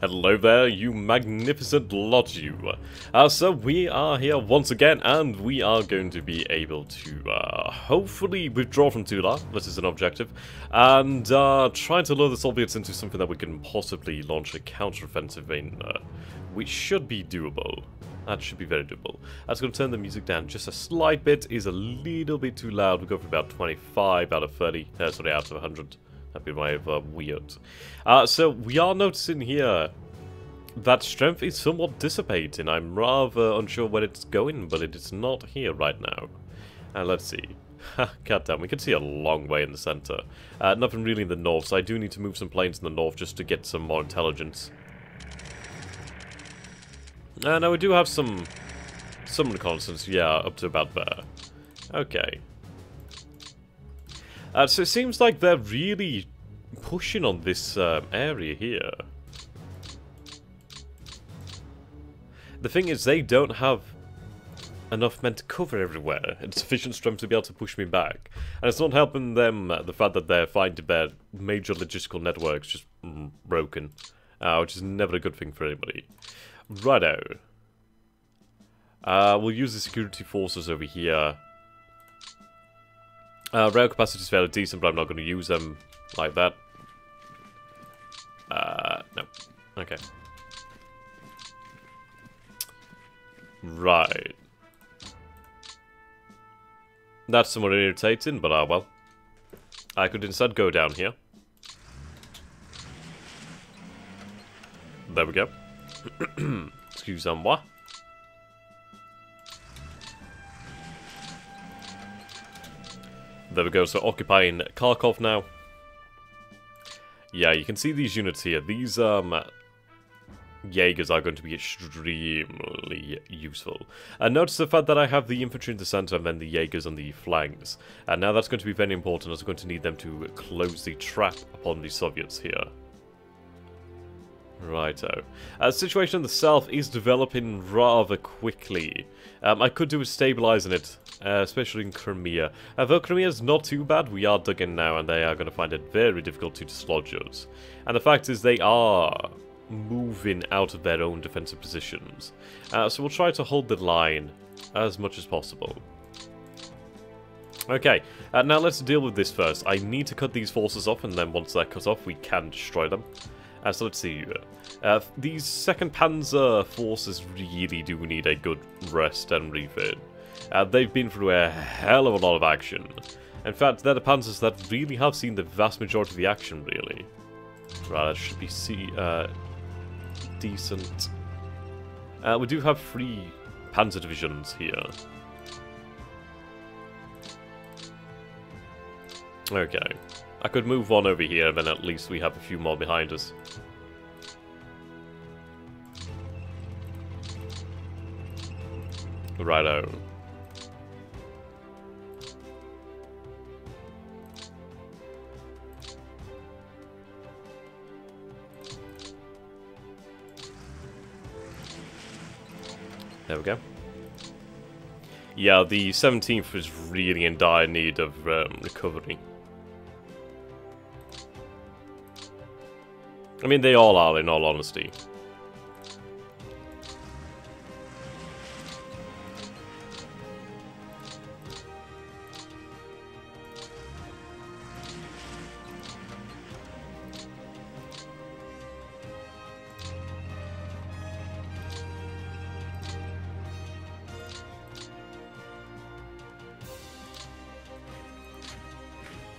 Hello there, you magnificent lot, you. So we are here once again, and we are going to be able to, hopefully withdraw from Tula. This is an objective. And, try to lure the Soviets into something that we can possibly launch a counter-offensive in, which should be doable. That should be very doable. I was going to turn the music down just a slight bit. Is a little bit too loud. We go for about 25 out of 30. Sorry, out of 100. That'd be my weird. So we are noticing here that strength is somewhat dissipating. I'm rather unsure where it's going, but it is not here right now. Let's see. God damn, we can see a long way in the center. Nothing really in the north, so I do need to move some planes in the north just to get some more intelligence. Now we do have some reconnaissance, yeah, up to about there. Okay. So it seems like they're really pushing on this area here. The thing is, they don't have enough men to cover everywhere and sufficient strength to be able to push me back. And it's not helping them the fact that they're finding their major logistical networks just broken, which is never a good thing for anybody. Righto. We'll use the security forces over here. Rail capacity is fairly decent, but I'm not going to use them like that. No. Okay. Right. That's somewhat irritating, but well. I could instead go down here. There we go. Excusez-moi. There we go, so occupying Kharkov now. Yeah, you can see these units here. These, Jaegers are going to be extremely useful. And notice the fact that I have the infantry in the center and then the Jaegers on the flanks. And now that's going to be very important, as I'm going to need them to close the trap upon the Soviets here. Righto. The situation in the south is developing rather quickly. I could do with stabilizing it, especially in Crimea. Though Crimea is not too bad, we are dug in now, and they are going to find it very difficult to dislodge us. And the fact is, they are moving out of their own defensive positions. So we'll try to hold the line as much as possible. Okay, now let's deal with this first. I need to cut these forces off, and then once they're cut off, we can destroy them. So let's see. These 2nd Panzer forces really do need a good rest and refit. They've been through a hell of a lot of action. In fact, they're the panzers that really have seen the vast majority of the action, really. Right, that should be decent. We do have 3 panzer divisions here. Okay. I could move one over here, then at least we have a few more behind us. Righto. There we go. Yeah, the 17th is really in dire need of recovery. I mean, they all are, in all honesty.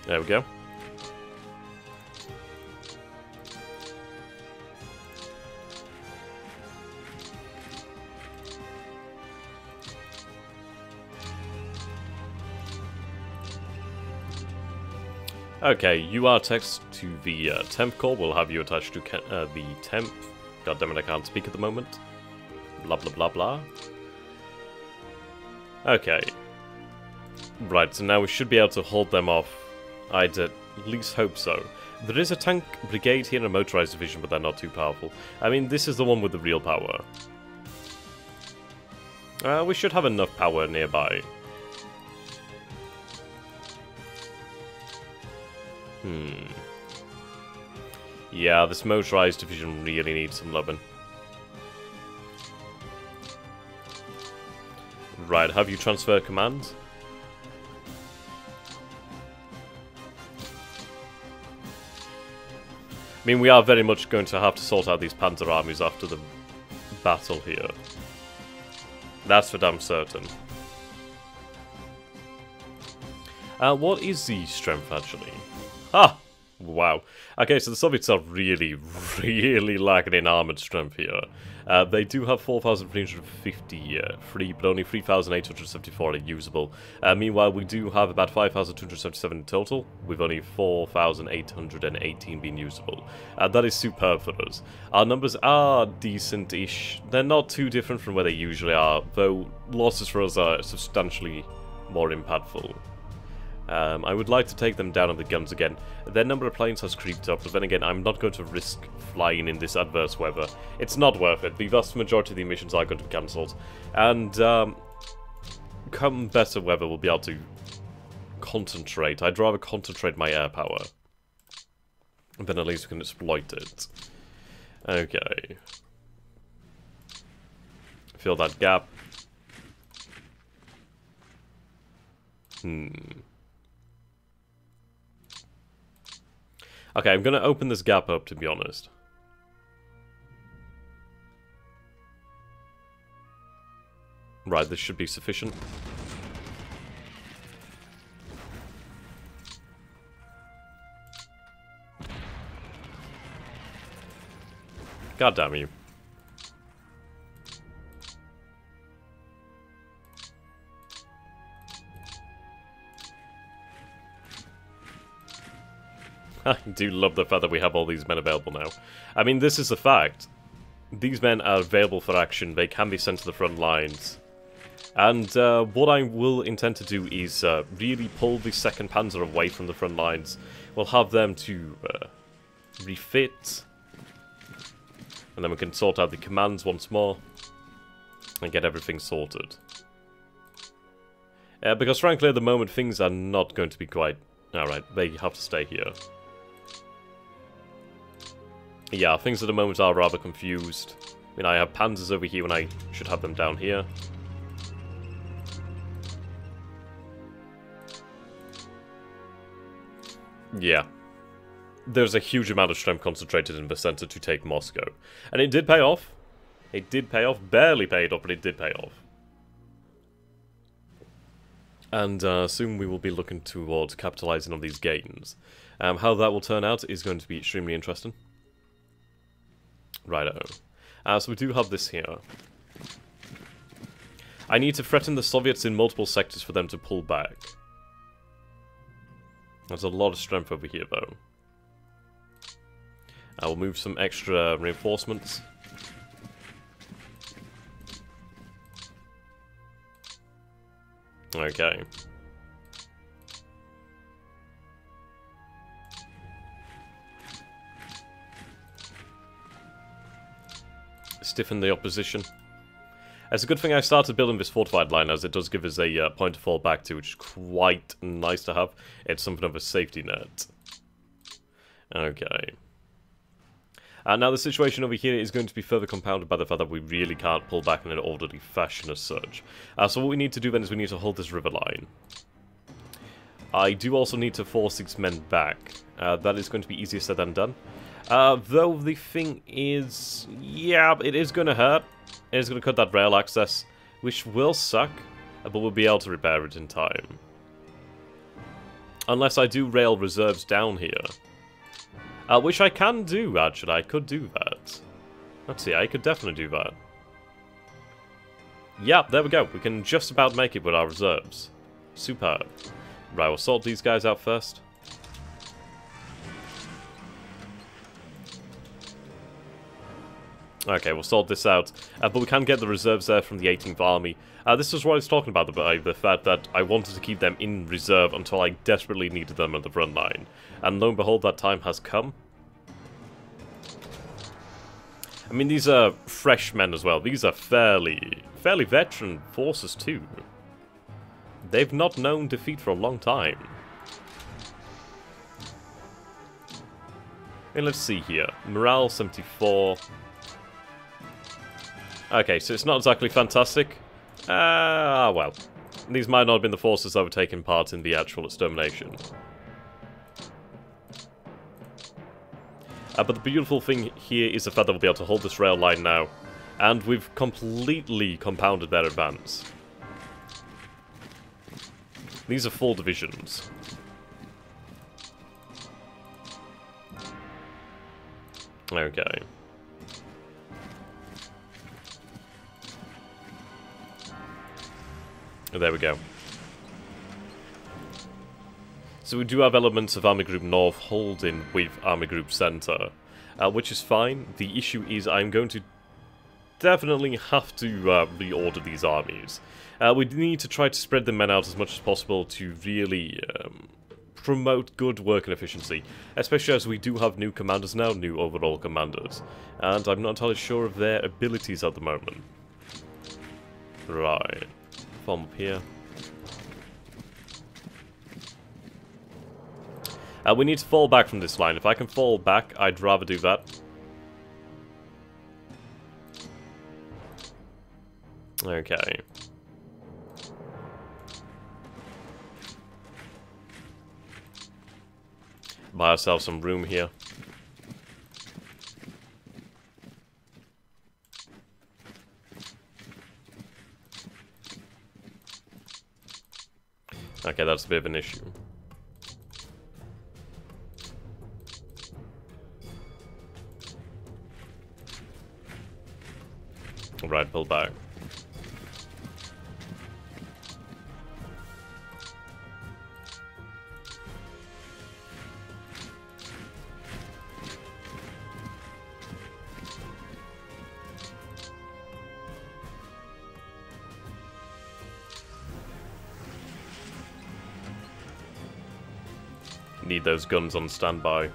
There we go. Okay, you are attached to the temp core. We'll have you attached to the temp. God damn it, I can't speak at the moment. Blah blah blah blah. Okay. Right, so now we should be able to hold them off. I'd at least hope so. There is a tank brigade here and a motorized division, but they're not too powerful. I mean, this is the one with the real power. We should have enough power nearby. Yeah, this motorized division really needs some loving. Right, have you transferred commands? I mean, we are very much going to have to sort out these Panzer armies after the battle here. That's for damn certain. What is the strength, actually? Ah! Wow. Okay, so the Soviets are really, really lacking in armoured strength here. They do have 4,353, but only 3,874 are usable. Meanwhile, we do have about 5,277 in total, with only 4,818 being usable. That is superb for us. Our numbers are decent-ish. They're not too different from where they usually are, though losses for us are substantially more impactful. I would like to take them down on the guns again. Their number of planes has creeped up, but then again, I'm not going to risk flying in this adverse weather. It's not worth it. The vast majority of the missions are going to be cancelled. And, come better weather, we'll be able to concentrate. I'd rather concentrate my air power. And then at least we can exploit it. Okay. Fill that gap. Okay, I'm going to open this gap up, to be honest. Right, this should be sufficient. God damn you. I do love the fact that we have all these men available now. I mean, this is a fact. These men are available for action. They can be sent to the front lines. And what I will intend to do is really pull the 2nd Panzer away from the front lines. We'll have them to refit. And then we can sort out the commands once more. And get everything sorted. Because frankly, at the moment, things are not going to be quite... Alright, they have to stay here. Yeah, things at the moment are rather confused. I mean, I have Panzers over here when I should have them down here. Yeah. There's a huge amount of strength concentrated in the center to take Moscow. And it did pay off. It did pay off. Barely paid off, but it did pay off. And soon we will be looking towards capitalizing on these gains. How that will turn out is going to be extremely interesting. Righto. So we do have this here. I need to threaten the Soviets in multiple sectors for them to pull back. There's a lot of strength over here, though. I will move some extra reinforcements. Okay. Stiffen the opposition. It's a good thing I started building this fortified line, as it does give us a point to fall back to, which is quite nice to have. It's something of a safety net. Okay. Now the situation over here is going to be further compounded by the fact that we really can't pull back in an orderly fashion as such. So what we need to do then is we need to hold this river line. I do also need to force these men back. That is going to be easier said than done. Though the thing is... yeah, it is going to hurt. It is going to cut that rail access, which will suck, but we'll be able to repair it in time. Unless I do rail reserves down here. Which I can do, actually. I could do that. Let's see, I could definitely do that. Yeah, there we go. We can just about make it with our reserves. Superb. Right, we'll sort these guys out first. Okay, we'll sort this out. But we can get the reserves there from the 18th Army. This is what I was talking about, the fact that I wanted to keep them in reserve until I desperately needed them at the front line. And lo and behold, that time has come. I mean, these are fresh men as well. These are fairly veteran forces too. They've not known defeat for a long time. mean, let's see here. Morale 74. Okay, so it's not exactly fantastic. Well. These might not have been the forces that were taking part in the actual extermination. But the beautiful thing here is the fact that we'll be able to hold this rail line now. And we've completely compounded their advance. These are full divisions. Okay. There we go. So we do have elements of Army Group North holding with Army Group Center, which is fine. The issue is I'm going to definitely have to reorder these armies. We need to try to spread the men out as much as possible to really promote good work and efficiency, especially as we do have new commanders now, new overall commanders, and I'm not entirely sure of their abilities at the moment. Right. Form up here. We need to fall back from this line. If I can fall back, I'd rather do that. Okay. Buy ourselves some room here. Okay, that's a bit of an issue. Right, pull back. Need those guns on standby.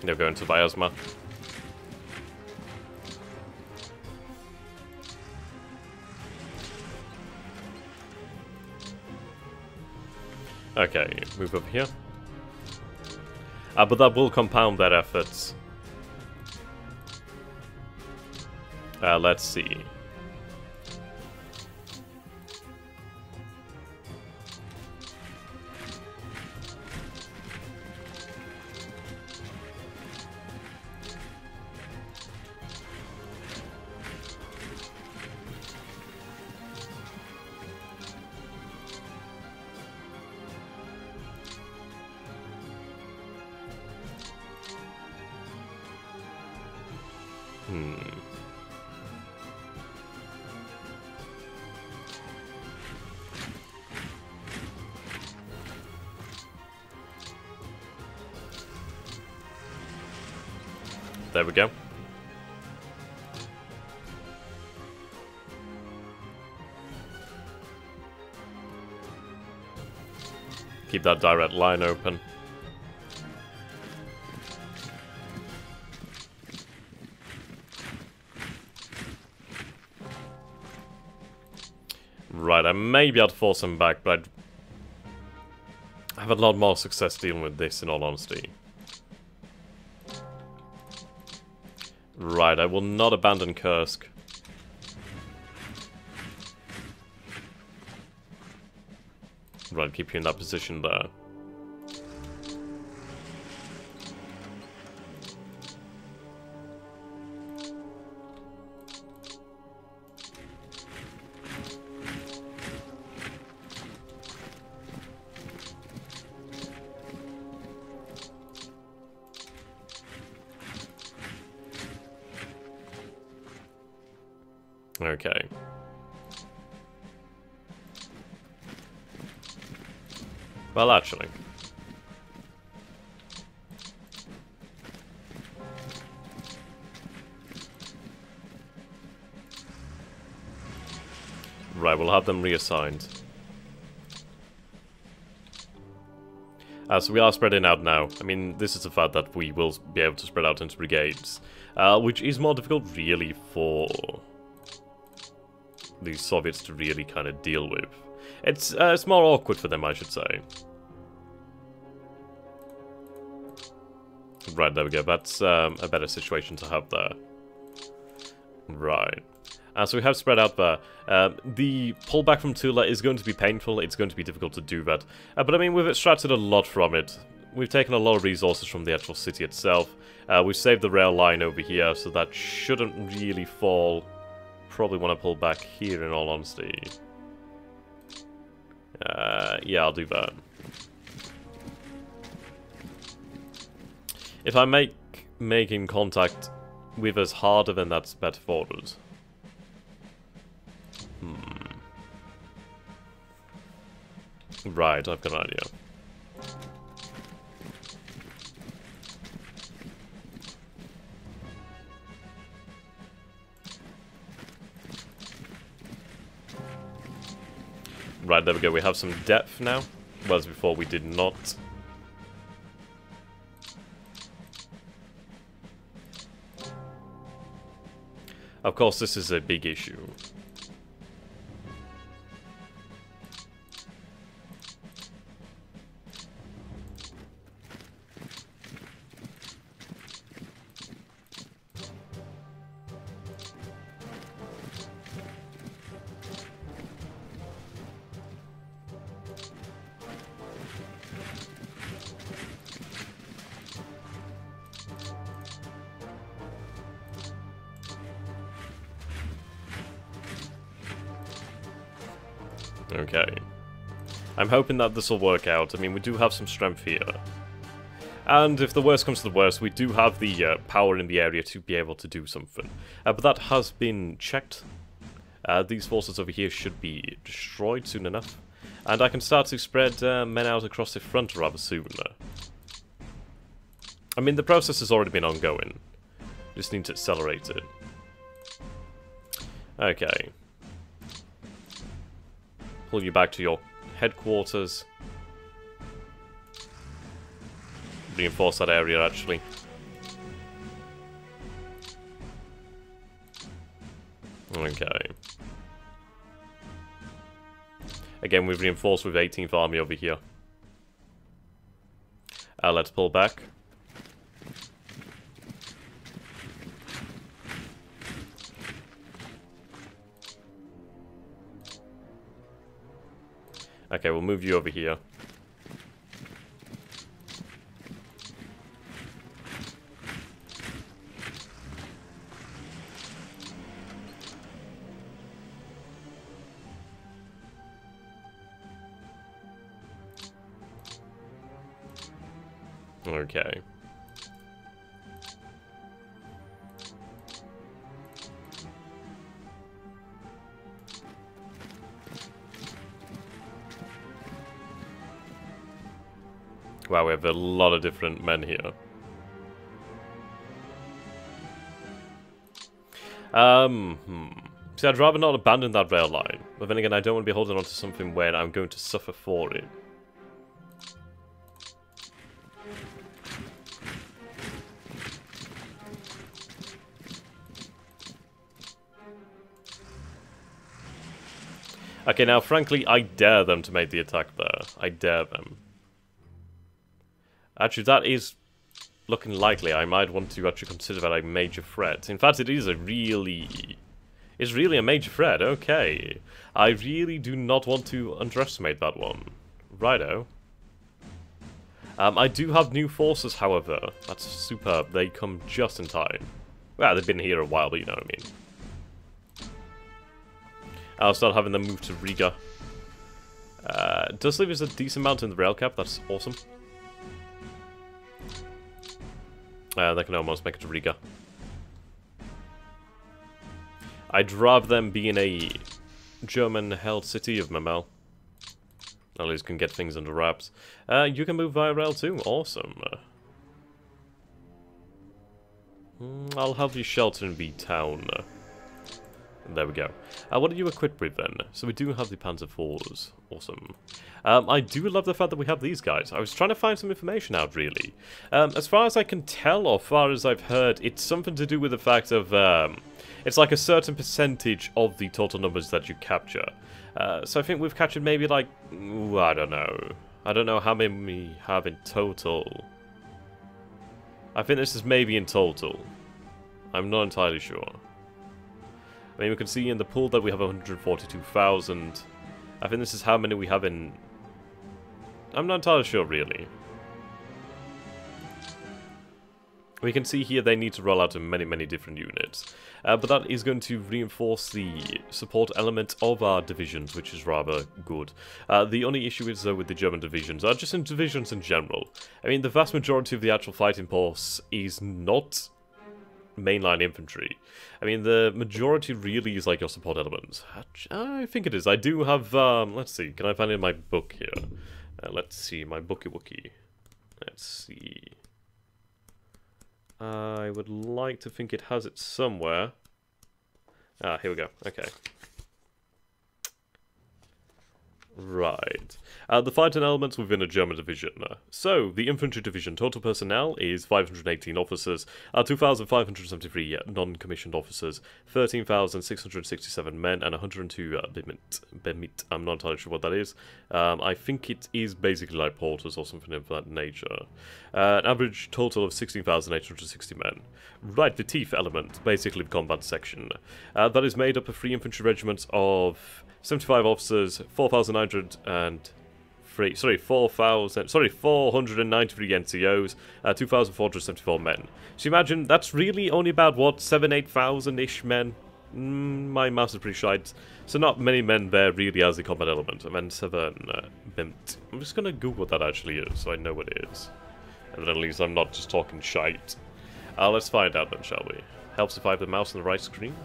They're going to Biosma. Okay, move up here. But that will compound their efforts. Let's see. There we go. Keep that direct line open. Right, I may be able to force him back, but I've had a lot more success dealing with this, in all honesty. Right, I will not abandon Kursk. Right, keep you in that position there. Okay. Well, actually. Right, we'll have them reassigned. So we are spreading out now. I mean, this is the fact that we will be able to spread out into brigades, which is more difficult, really, for the Soviets to really kind of deal with. It's more awkward for them, I should say. Right, there we go. That's a better situation to have there. Right. So we have spread out there. The pullback from Tula is going to be painful. It's going to be difficult to do that. But I mean, we've extracted a lot from it. We've taken a lot of resources from the actual city itself. We've saved the rail line over here, so that shouldn't really fall. Probably want to pull back here, in all honesty. Yeah, I'll do that. If I make making contact with us harder, then that's better for us. Right, I've got an idea. Right, there we go. We have some depth now, whereas before we did not. Of course, this is a big issue. Okay. I'm hoping that this will work out. I mean, we do have some strength here. And if the worst comes to the worst, we do have the power in the area to be able to do something. But that has been checked. These forces over here should be destroyed soon enough. And I can start to spread men out across the front rather soon. I mean, the process has already been ongoing. Just need to accelerate it. Okay. Pull you back to your headquarters. Reinforce that area, actually. Okay. Again, we've reinforced with 18th Army over here. Let's pull back. Okay, we'll move you over here. Okay. Wow, we have a lot of different men here. See, I'd rather not abandon that rail line. But then again, I don't want to be holding on to something where I'm going to suffer for it. Okay, now, frankly, I dare them to make the attack there. I dare them. Actually, that is looking likely. I might want to actually consider that a major threat. In fact, it is a really... It's really a major threat, okay. I really do not want to underestimate that one. Righto. I do have new forces, however. That's superb. They come just in time. Well, they've been here a while, but you know what I mean. I'll start having them move to Riga. It does leave us a decent amount in the rail cap. That's awesome. They can almost make it to Riga. I'd rather them be in a German-held city of Memel. At least can get things under wraps. You can move via rail too. Awesome. I'll have you shelter in B town. There we go. What are you equipped with then? So we do have the Panzer IVs. Awesome. I do love the fact that we have these guys. I was trying to find some information out, really. As far as I can tell, or far as I've heard, it's something to do with the fact of... it's like a certain percentage of the total numbers that you capture. So I think we've captured maybe like... Ooh, I don't know. I don't know how many we have in total. I think this is maybe in total. I'm not entirely sure. I mean, we can see in the pool that we have 142,000. I think this is how many we have in... I'm not entirely sure, really. We can see here they need to roll out to many, many different units. But that is going to reinforce the support element of our divisions, which is rather good. The only issue is, though, with the German divisions, just in divisions in general. I mean, the vast majority of the actual fighting force is not mainline infantry. I mean, the majority really is like your support elements. I think it is. I do have, let's see, can I find it in my book here? Let's see, my bookie wookie. Let's see. I would like to think it has it somewhere. Ah, here we go. Okay. Right. The fighting elements within a German division. So, the infantry division total personnel is 518 officers, 2,573 non-commissioned officers, 13,667 men, and 102 bemit. I'm not entirely sure what that is. I think it is basically like porters or something of that nature. An average total of 16,860 men. Right, the TIF element, basically the combat section. That is made up of 3 infantry regiments of 75 officers, 493 NCOs, 2,474 men. So imagine, that's really only about, what, 8,000-ish men? My maths is pretty shite. So not many men there really as the combat element. And then 7 BIMT. I'm just going to Google what that actually is, so I know what it is. And then at least I'm not just talking shite. Let's find out then, shall we? Helps if I have the mouse on the right screen.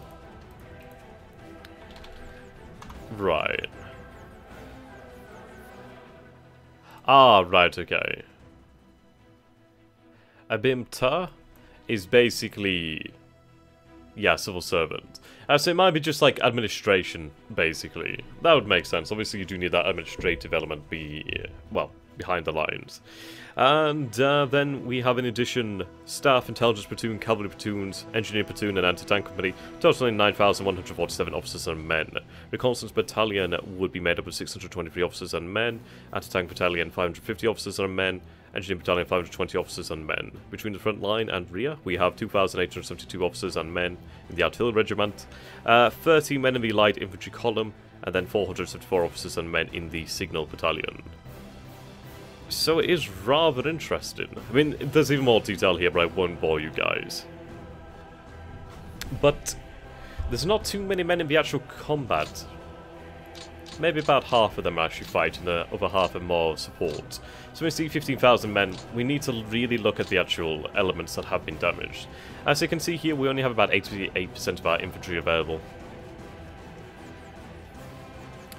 Right. Ah, right, okay. A BIMTA is basically, yeah, civil servant. So it might be just like administration, basically. That would make sense. Obviously, you do need that administrative element well, behind the lines. And then we have, in addition, staff, intelligence platoon, cavalry platoons, engineer platoon, and anti-tank company, totaling 9,147 officers and men. Reconnaissance battalion would be made up of 623 officers and men, anti-tank battalion 550 officers and men, engineer battalion 520 officers and men. Between the front line and rear, we have 2,872 officers and men in the artillery regiment, 30 men in the light infantry column, and then 474 officers and men in the signal battalion. So it is rather interesting. I mean, there's even more detail here, but I won't bore you guys. But there's not too many men in the actual combat. Maybe about half of them are actually fighting, the other half are more support. So we see 15,000 men. We need to really look at the actual elements that have been damaged. As you can see here, we only have about 88% of our infantry available.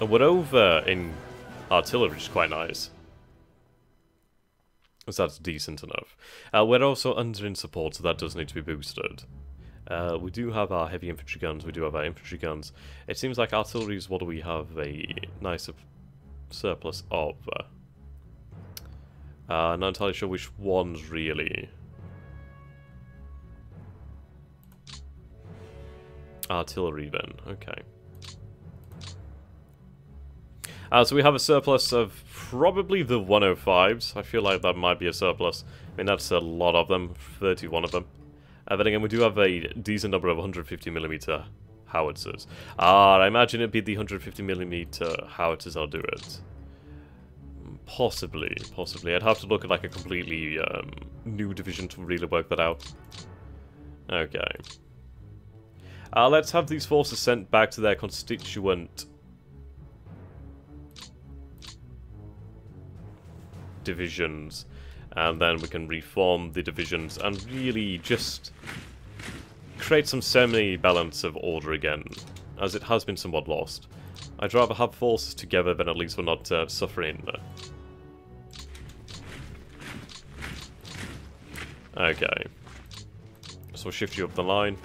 And we're over in artillery, which is quite nice. So that's decent enough. We're also under in support, so that does need to be boosted. We do have our heavy infantry guns, we do have our infantry guns. It seems like artillery is what we have a nice surplus of. Not entirely sure which ones, really. Artillery, then. Okay. So we have a surplus of probably the 105s. I feel like that might be a surplus. I mean, that's a lot of them, 31 of them. Then again, we do have a decent number of 150mm howitzers. I imagine it'd be the 150mm howitzers that'll do it. Possibly, possibly. I'd have to look at like a completely new division to really work that out. Okay. Let's have these forces sent back to their constituent divisions, and then we can reform the divisions and really just create some semi-balance of order again, as it has been somewhat lost. I'd rather have forces together than at least we're not suffering. Okay. So we'll shift you up the line.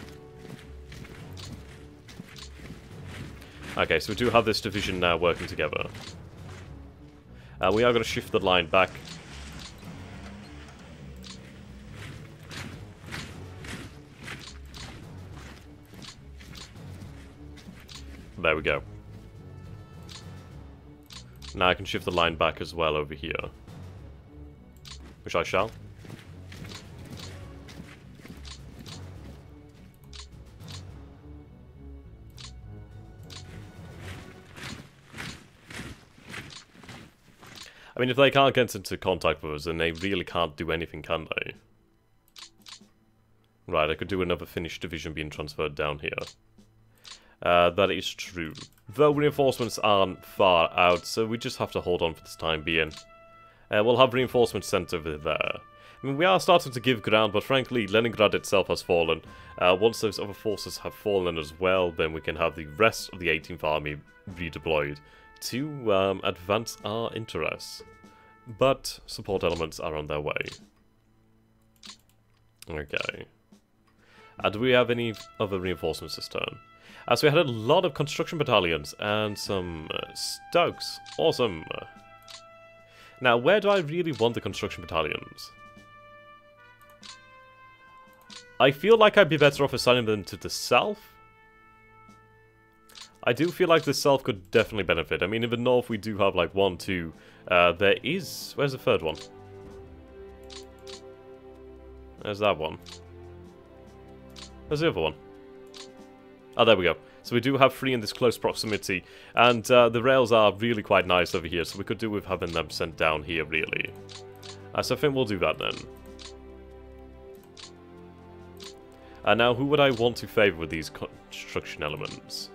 Okay, so we do have this division now working together. We are going to shift the line back. There we go. Now I can shift the line back as well over here. Which I shall. I mean, if they can't get into contact with us, then they really can't do anything, can they? Right, I could do another Finnish division being transferred down here. That is true. Though reinforcements aren't far out, so we just have to hold on for this time being. We'll have reinforcements sent over there. I mean, we are starting to give ground, but frankly, Leningrad itself has fallen. Once those other forces have fallen as well, then we can have the rest of the 18th Army redeployed to advance our interests. But support elements are on their way. Okay. Do we have any other reinforcements this turn? So we had a lot of construction battalions and some Stokes. Awesome. Now, where do I really want the construction battalions? I feel like I'd be better off assigning them to the south. I do feel like the south could definitely benefit. I mean, in the north we do have like 1, 2. There is... Where's the third one? There's that one. There's the other one. Oh, there we go. So we do have 3 in this close proximity. And the rails are really quite nice over here. So we could do with having them sent down here, really. So I think we'll do that then. Now, who would I want to favour with these construction elements?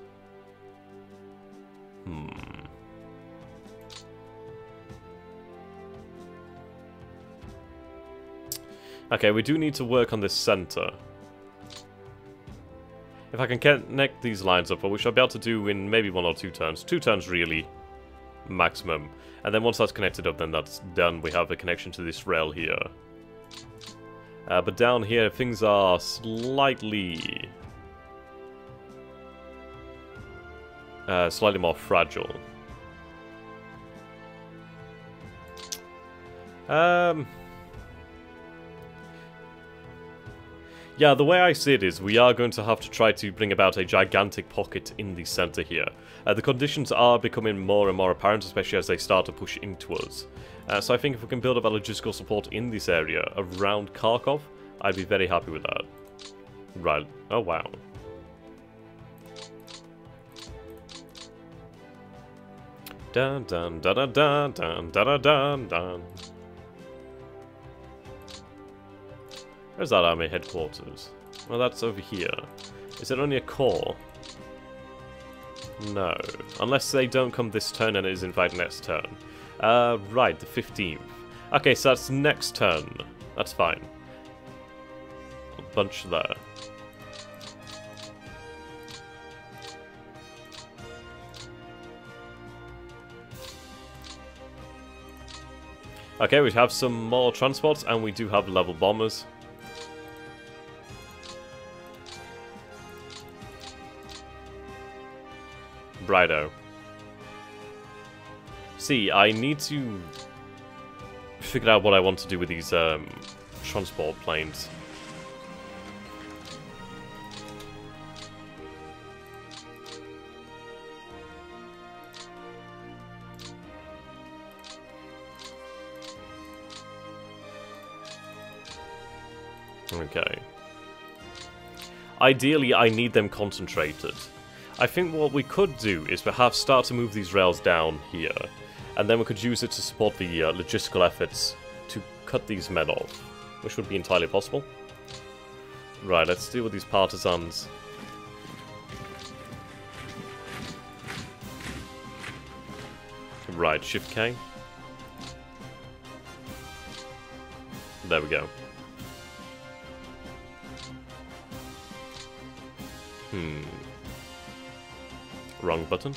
Okay, we do need to work on this centre. If I can connect these lines up, which I'll be able to do in maybe 1 or 2 turns. 2 turns, really, maximum. And then once that's connected up, then that's done. We have a connection to this rail here. But down here, things are slightly more fragile. Yeah, the way I see it is we are going to have to try to bring about a gigantic pocket in the center here. The conditions are becoming more and more apparent, especially as they start to push into us. So I think if we can build up a logistical support in this area around Kharkov, I'd be very happy with that. Right. Oh, wow. Dun dun dun dun dun dun dun dun dun. Where's that army headquarters? Well, that's over here. Is it only a corps? No. Unless they don't come this turn and it is in fact next turn. Right, the 15th. Okay, so that's next turn. That's fine. A bunch there. Okay, we have some more transports and we do have level bombers. Righto. See, I need to figure out what I want to do with these transport planes. Okay. Ideally, I need them concentrated. I think what we could do is perhaps start to move these rails down here, and then we could use it to support the logistical efforts to cut these men off, which would be entirely possible. Right, let's deal with these partisans. Right, Shift K. There we go. Wrong button.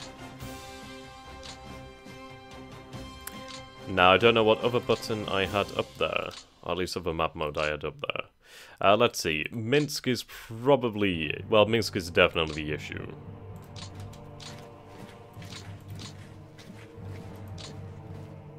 Now, I don't know what other button I had up there. Or at least other map mode I had up there. Let's see. Minsk is probably... Well, Minsk is definitely the issue.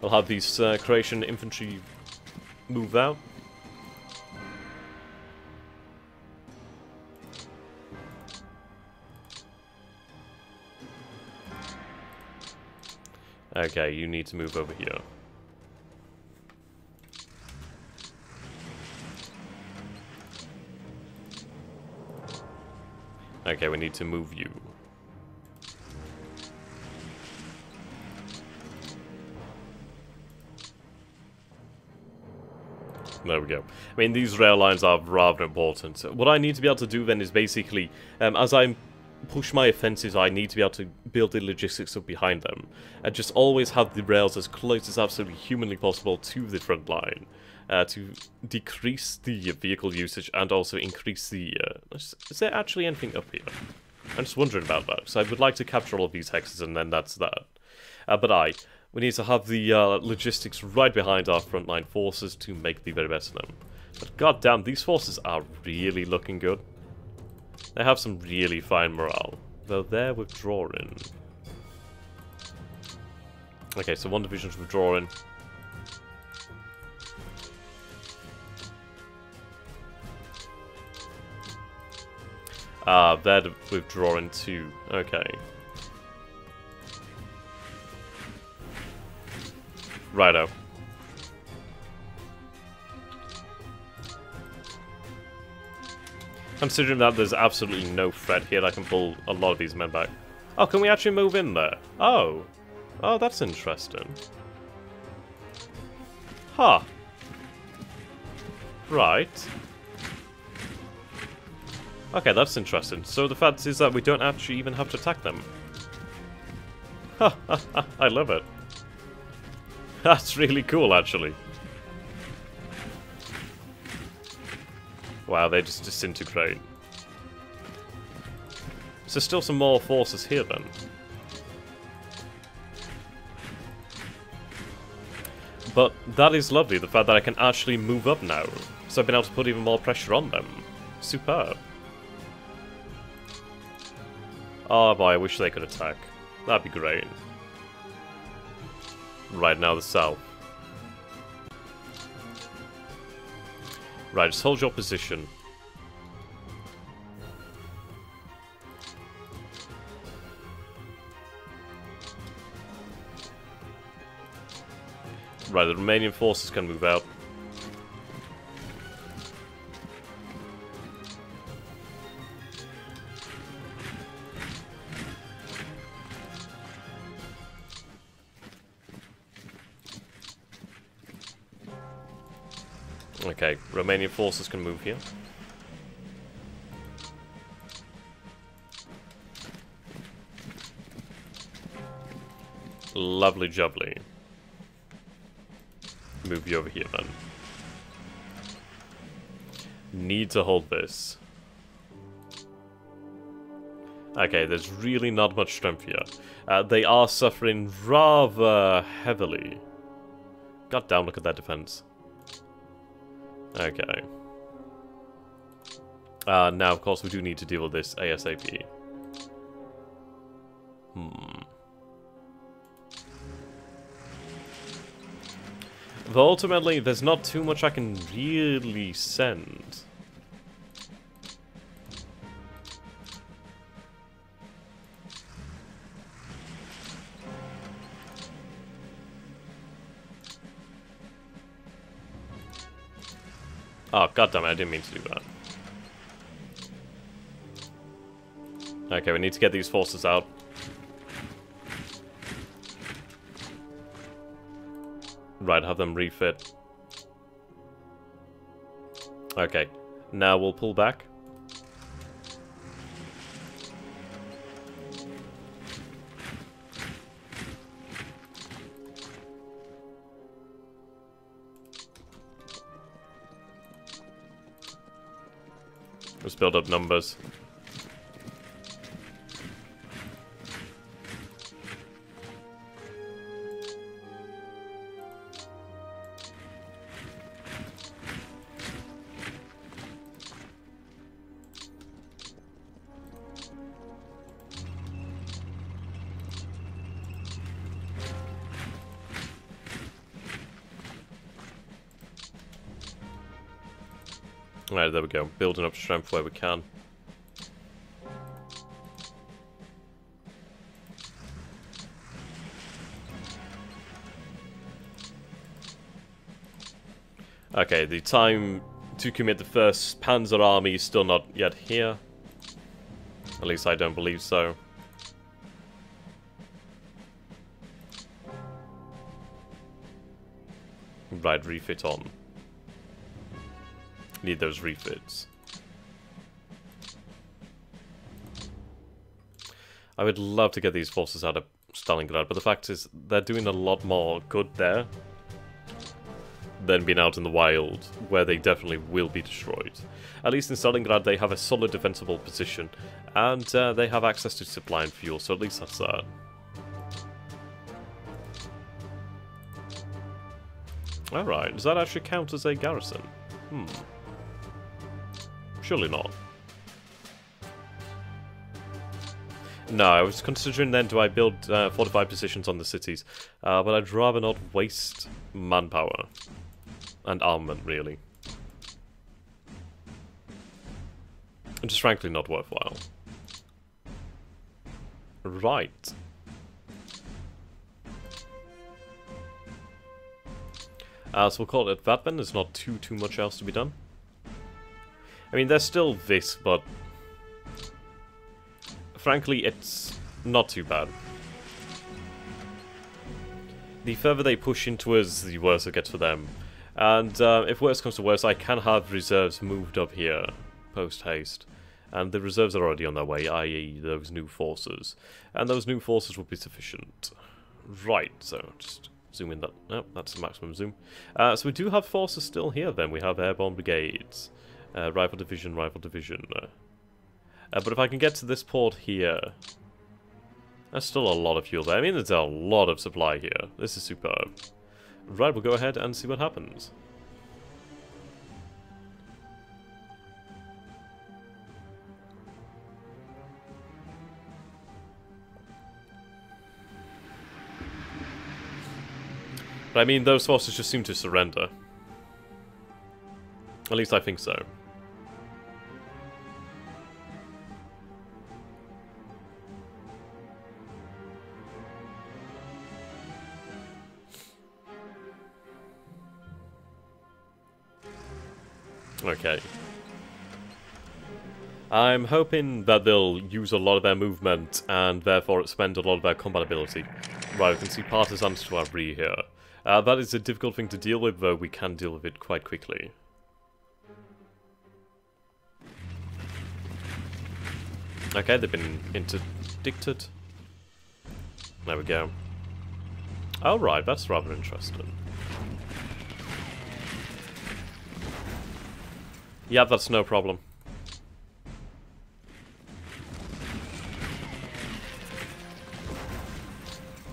We'll have these Croatian infantry move out. Okay, you need to move over here. Okay, we need to move you. There we go. I mean, these rail lines are rather important. What I need to be able to do then is basically, as I push my offensives, I need to be able to build the logistics up behind them. And just always have the rails as close as absolutely humanly possible to the front line. To decrease the vehicle usage and also increase the... is there actually anything up here? I'm just wondering about that. So I would like to capture all of these hexes and then that's that. We need to have the logistics right behind our frontline forces to make the very best of them. But goddamn, these forces are really looking good. They have some really fine morale, though they're withdrawing. Okay, so one division's withdrawing. They're withdrawing too. Okay. Righto. Considering that there's absolutely no threat here, I can pull a lot of these men back. Oh, can we actually move in there? Oh. Oh, that's interesting. Huh. Right. Okay, that's interesting. So the fact is that we don't actually even have to attack them. Ha ha ha, I love it. That's really cool, actually. Wow, they just disintegrate. So still some more forces here, then. But that is lovely, the fact that I can actually move up now. So I've been able to put even more pressure on them. Superb. Oh boy, I wish they could attack. That'd be great. Right, now the south. Right, just hold your position. Right, the Romanian forces can move out. Okay, Romanian forces can move here. Lovely jubbly. Move you over here then. Need to hold this. Okay, there's really not much strength here. They are suffering rather heavily. God damn, look at that defense. Okay. Now, of course, we do need to deal with this ASAP. But ultimately, there's not too much I can really send. Oh, goddammit, I didn't mean to do that. Okay, we need to get these forces out. Right, have them refit. Okay, now we'll pull back. Let's build up numbers. Alright, there we go. Building up strength where we can. Okay, the time to commit the first Panzer army is still not yet here. At least I don't believe so. Right, refit on. Need those refits. I would love to get these forces out of Stalingrad, but the fact is, they're doing a lot more good there than being out in the wild, where they definitely will be destroyed. At least in Stalingrad, they have a solid defensible position, and they have access to supply and fuel, so at least that's that. Alright, does that actually count as a garrison? Surely not. No, I was considering then, do I build fortified positions on the cities? But I'd rather not waste manpower. And armament, really. It's just frankly not worthwhile. Right. So we'll call it that then. There's not too much else to be done. I mean, there's still this, but frankly, it's not too bad. The further they push into us, the worse it gets for them. And if worse comes to worse, I can have reserves moved up here, post-haste. And the reserves are already on their way, i.e. those new forces. And those new forces will be sufficient. Right, so just zoom in that. No, that's the maximum zoom. So we do have forces still here then. We have airborne brigades, rifle division, rifle division. But if I can get to this port here, there's still a lot of fuel there. I mean, there's a lot of supply here. This is superb. Right, we'll go ahead and see what happens. But I mean, those forces just seem to surrender. At least I think so. Okay. I'm hoping that they'll use a lot of their movement and therefore expend a lot of their combat ability. Right, we can see partisans to Irae here. That is a difficult thing to deal with, though we can deal with it quite quickly. Okay, they've been interdicted. There we go. Alright, that's rather interesting. Yeah, that's no problem.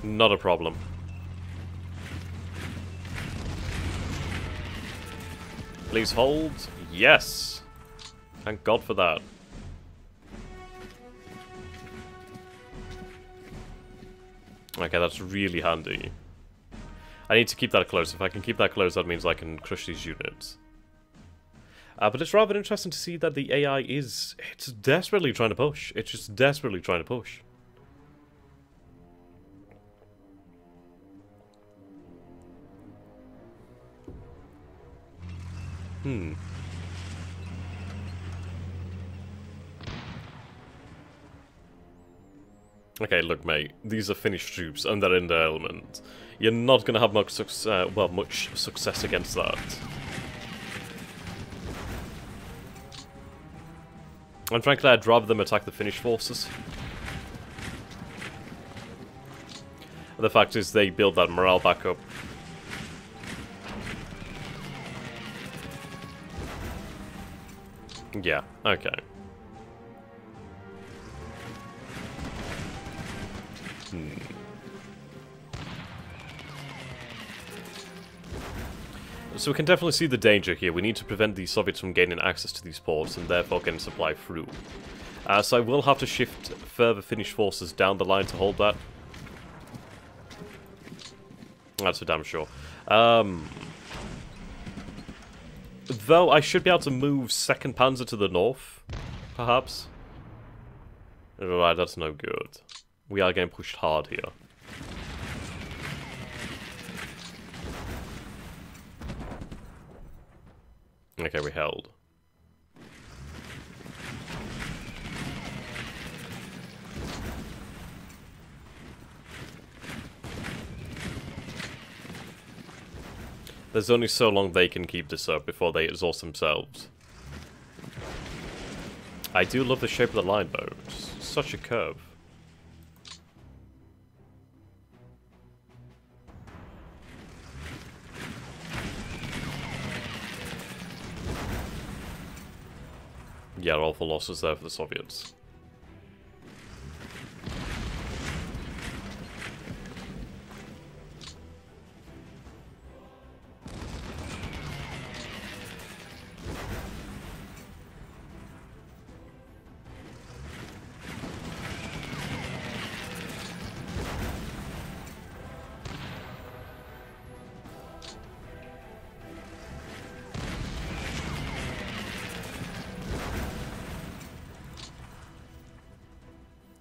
Not a problem. Please hold. Yes! Thank God for that. Okay, that's really handy. I need to keep that close. If I can keep that close, that means I can crush these units. But it's rather interesting to see that the AI is... It's desperately trying to push. It's just desperately trying to push. Okay, look, mate. These are Finnish troops, and they're in their element. You're not going to have much success against that. And frankly, I'd rather them attack the Finnish forces. The fact is, they build that morale back up. Yeah, okay. So we can definitely see the danger here. We need to prevent the Soviets from gaining access to these ports and therefore getting supply through. So I will have to shift further Finnish forces down the line to hold that. That's for damn sure. Though I should be able to move 2nd Panzer to the north, perhaps. Right, that's no good. We are getting pushed hard here. Okay, we held. There's only so long they can keep this up before they exhaust themselves. I do love the shape of the line though. It's such a curve. Yeah, awful losses there for the Soviets.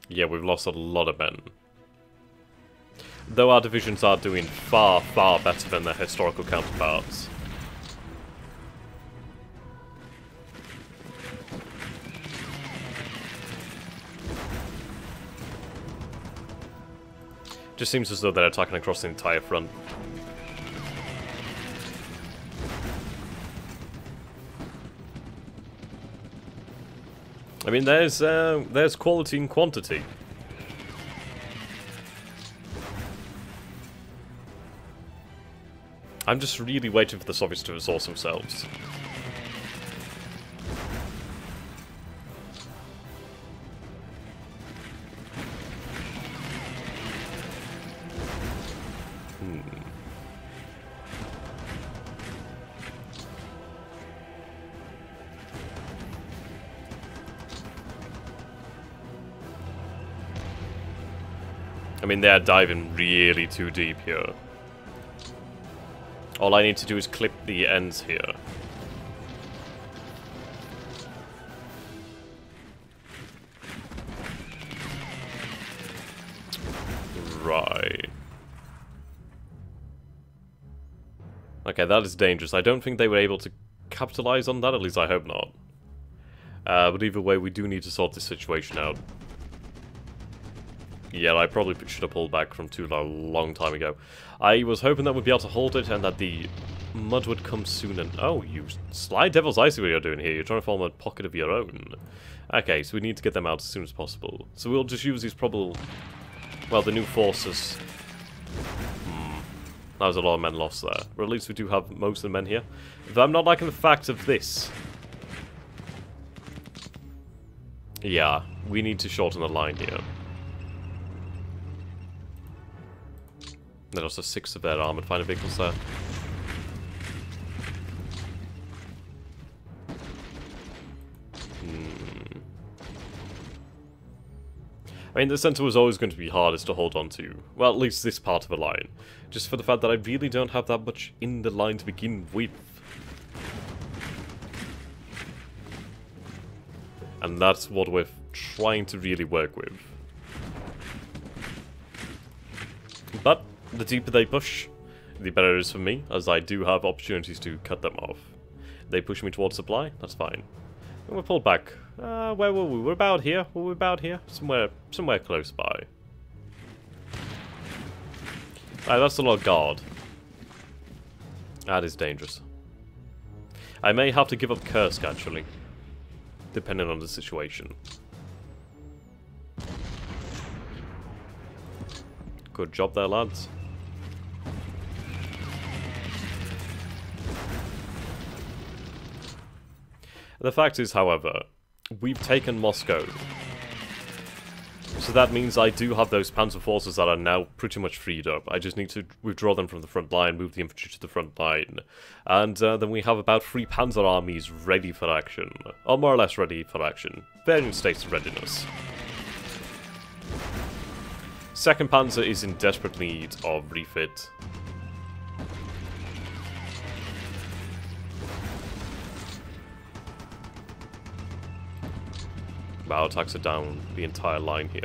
Yeah, we've lost a lot of men. Though our divisions are doing far, far better than their historical counterparts. Just seems as though they're attacking across the entire front. I mean, there's quality and quantity. I'm just really waiting for the Soviets to resource themselves. I mean, they're diving really too deep here. All I need to do is clip the ends here. Right. Okay, that is dangerous. I don't think they were able to capitalize on that, at least I hope not. But either way, we do need to sort this situation out. Yeah, I probably should have pulled back from Tula a long time ago. I was hoping that we'd be able to hold it and that the mud would come soon and... Oh, you sly devils, I see what you're doing here. You're trying to form a pocket of your own. Okay, so we need to get them out as soon as possible. So we'll just use these probable... Well, the new forces. That was a lot of men lost there. Or at least we do have most of the men here. Though I'm not liking the fact of this. Yeah, we need to shorten the line here. Then also 6 of their armoured fighter vehicles there. I mean, the centre was always going to be hardest to hold on to. Well, at least this part of the line. Just for the fact that I really don't have that much in the line to begin with. And that's what we're trying to really work with. But the deeper they push, the better it is for me, as I do have opportunities to cut them off. They push me towards supply, that's fine. And we're pulled back. Where were we? We're about here. Were we about here? Somewhere close by. Alright, that's a lot of guard. That is dangerous. I may have to give up Kursk, actually. Depending on the situation. Good job there, lads. The fact is, however, we've taken Moscow. So that means I do have those panzer forces that are now pretty much freed up. I just need to withdraw them from the front line, move the infantry to the front line. And then we have about 3 panzer armies ready for action. Or more or less ready for action. Varying states of readiness. 2nd Panzer is in desperate need of refit. but our attacks are down the entire line here.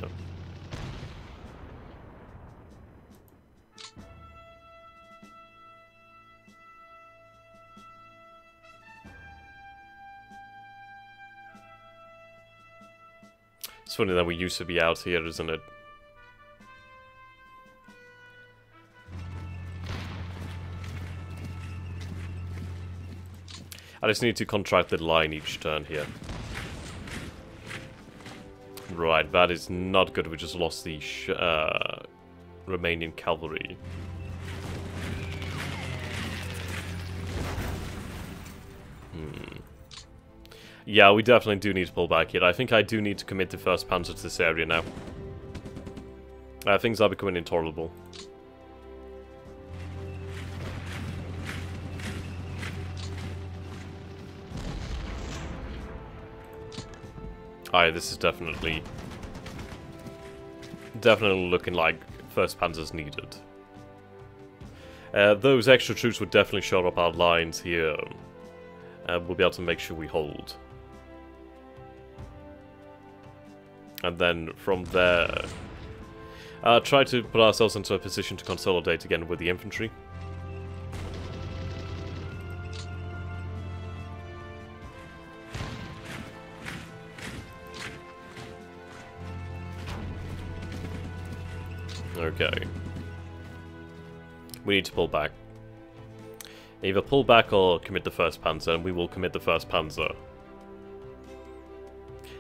It's funny that we used to be out here, isn't it? I just need to contract the line each turn here. Right, that is not good. We just lost the Romanian cavalry. Yeah, we definitely do need to pull back here. I think I do need to commit the 1st Panzer to this area now. Things are becoming intolerable. Alright, this is definitely looking like 1st Panzer's needed. Those extra troops would definitely shore up our lines here. We'll be able to make sure we hold. And then from there, try to put ourselves into a position to consolidate again with the infantry. Okay. We need to pull back. Either pull back or commit the 1st Panzer, and we will commit the 1st Panzer.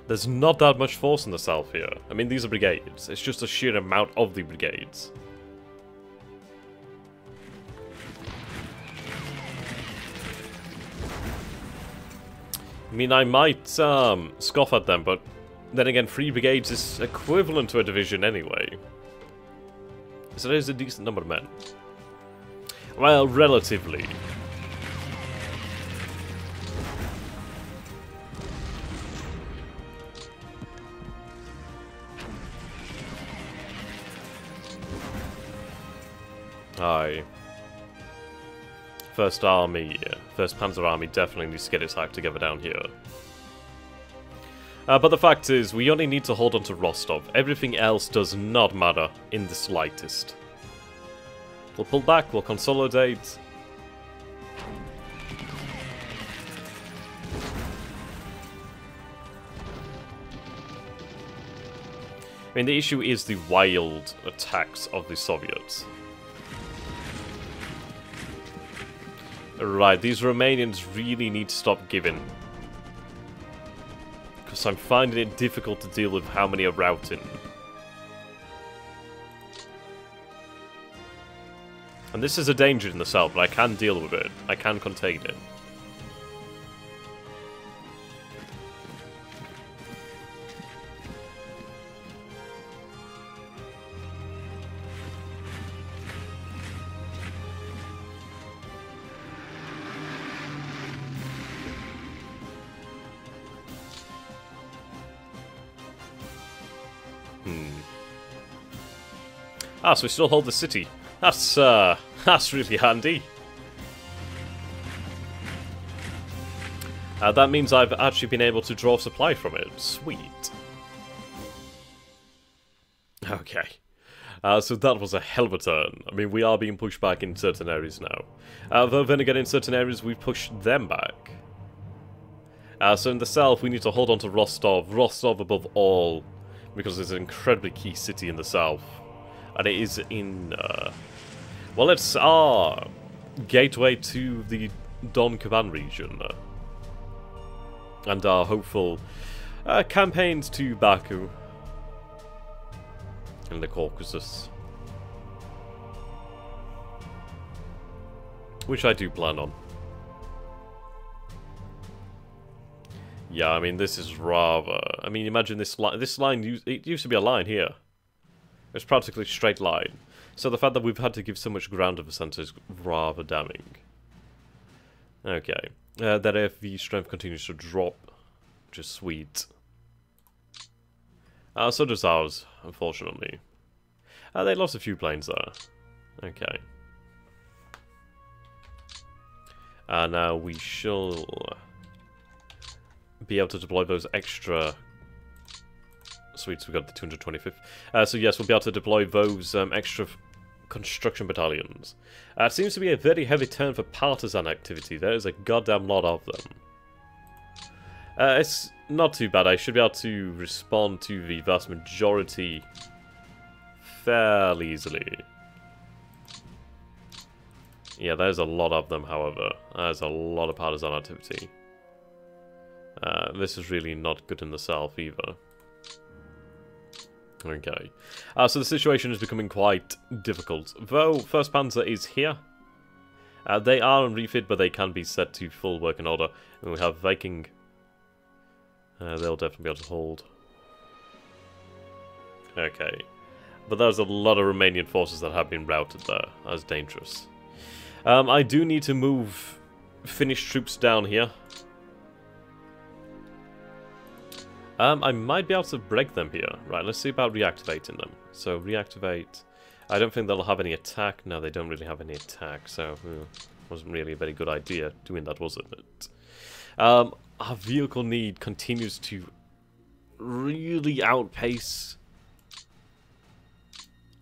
There's not that much force in the south here. I mean, these are brigades. It's just a sheer amount of the brigades. I mean, I might scoff at them, but then again, 3 brigades is equivalent to a division anyway. So there's a decent number of men. Well, relatively. Aye. 1st Army, 1st Panzer Army definitely needs to get its act together down here. But the fact is, we only need to hold on to Rostov. Everything else does not matter in the slightest. We'll pull back, we'll consolidate. I mean, the issue is the wild attacks of the Soviets. Right, these Romanians really need to stop giving. Because I'm finding it difficult to deal with how many are routing. And this is a danger in the south, but I can deal with it. I can contain it. Ah, so we still hold the city. That's really handy. That means I've actually been able to draw supply from it. Sweet. Okay. So that was a hell of a turn. I mean, we are being pushed back in certain areas now. Though then again, in certain areas, we pushed them back. So in the south, we need to hold on to Rostov. Rostov above all, because it's an incredibly key city in the south. And it is in, well, it's our gateway to the Don Kuban region. And our hopeful campaigns to Baku and the Caucasus. Which I do plan on. Yeah, I mean, this is rather... I mean, imagine this line. This line, it used to be a line here. It's practically a straight line. So the fact that we've had to give so much ground of a center is rather damning. Okay. That FV strength continues to drop, which is sweet. So does ours, unfortunately. They lost a few planes there. Okay. Now we shall be able to deploy those extra sweet, so we got the 225th. So yes, we'll be able to deploy those extra construction battalions. It seems to be a very heavy turn for partisan activity. There is a goddamn lot of them. It's not too bad. I should be able to respond to the vast majority fairly easily. Yeah, there's a lot of them, however. There's a lot of partisan activity. This is really not good in the south either. Okay. So the situation is becoming quite difficult. Though 1st Panzer is here. They are on refit, but they can be set to full working order. And we have Viking. They'll definitely be able to hold. Okay. But there's a lot of Romanian forces that have been routed there. That's dangerous. I do need to move Finnish troops down here. I might be able to break them here. Right, let's see about reactivating them. So, reactivate. I don't think they'll have any attack. No, they don't really have any attack, so wasn't really a very good idea doing that, was it? Our vehicle need continues to really outpace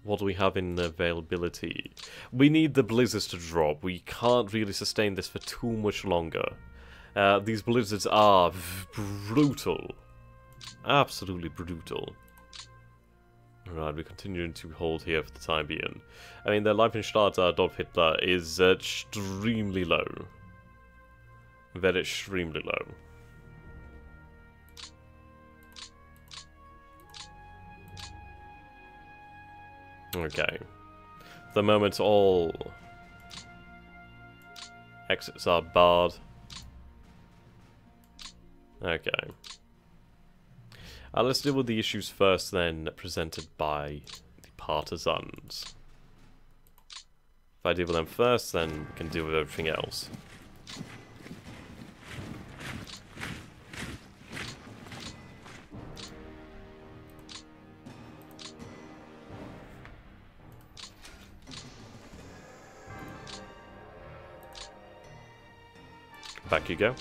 what do we have in availability. We need the blizzards to drop. We can't really sustain this for too much longer. These blizzards are brutal. Absolutely brutal. Right, we're continuing to hold here for the time being. I mean, the Leibniz Adolf Hitler is extremely low. Very extremely low. Okay. For the moment, all exits are barred. Okay. Let's deal with the issues first, then, presented by the partisans. If I deal with them first, then we can deal with everything else. Back you go.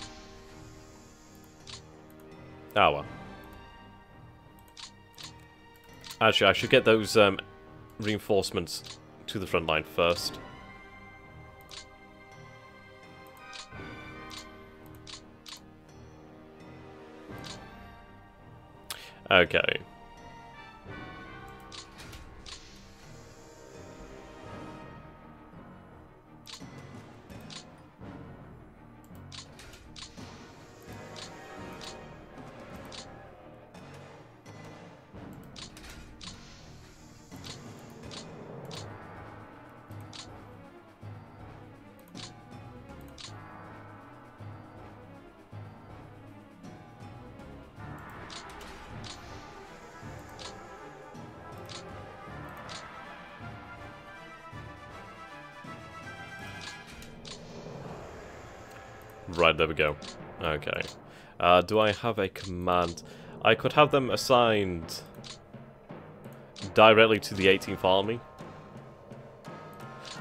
Ah, well. Actually, I should get those reinforcements to the front line first. Okay. Right, there we go. Okay. Do I have a command? I could have them assigned directly to the 18th Army.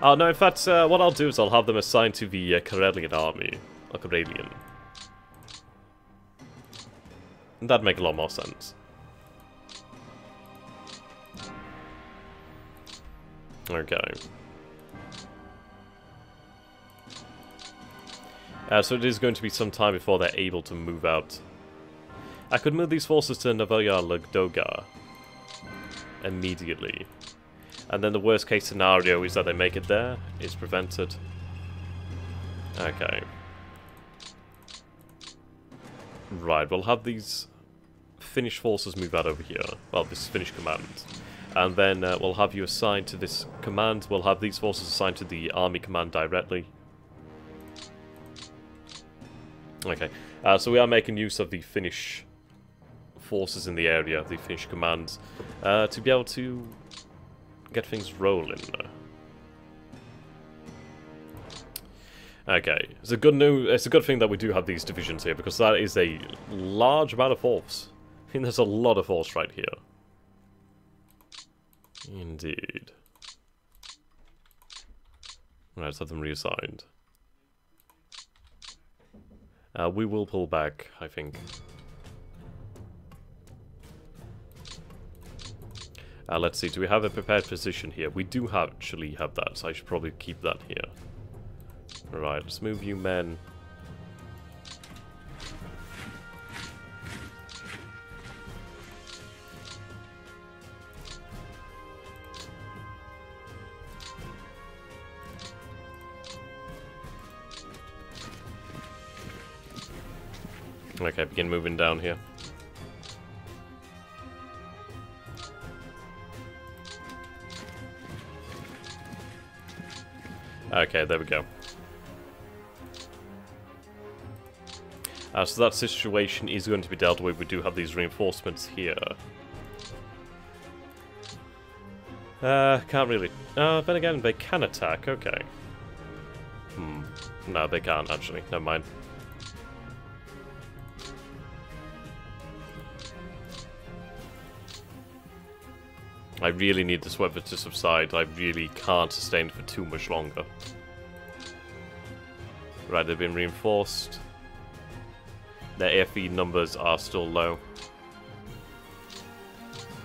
Oh, no, in fact, what I'll do is I'll have them assigned to the Karelian Army. Or Karelian. That'd make a lot more sense. Okay. So it is going to be some time before they're able to move out. I could move these forces to Novaya Ladoga immediately. And then the worst case scenario is that they make it there. It's prevented. Okay. Right, we'll have these Finnish forces move out over here. Well, this Finnish command. And then we'll have you assigned to this command. We'll have these forces assigned to the army command directly. Okay, so we are making use of the Finnish forces in the area, the Finnish commands, to be able to get things rolling. Okay, it's a good thing that we do have these divisions here, because that is a large amount of force. I mean, there's a lot of force right here. Indeed. Right, let's have them reassigned. We will pull back, I think. Let's see, do we have a prepared position here? We do actually have that, so I should probably keep that here. Right, let's move you men. Okay, begin moving down here. Okay, there we go. So that situation is going to be dealt with. We do have these reinforcements here. Can't really. But again, they can attack. Okay. No, they can't actually. Never mind. I really need this weather to subside. I really can't sustain it for too much longer. Right, they've been reinforced. Their AFE numbers are still low.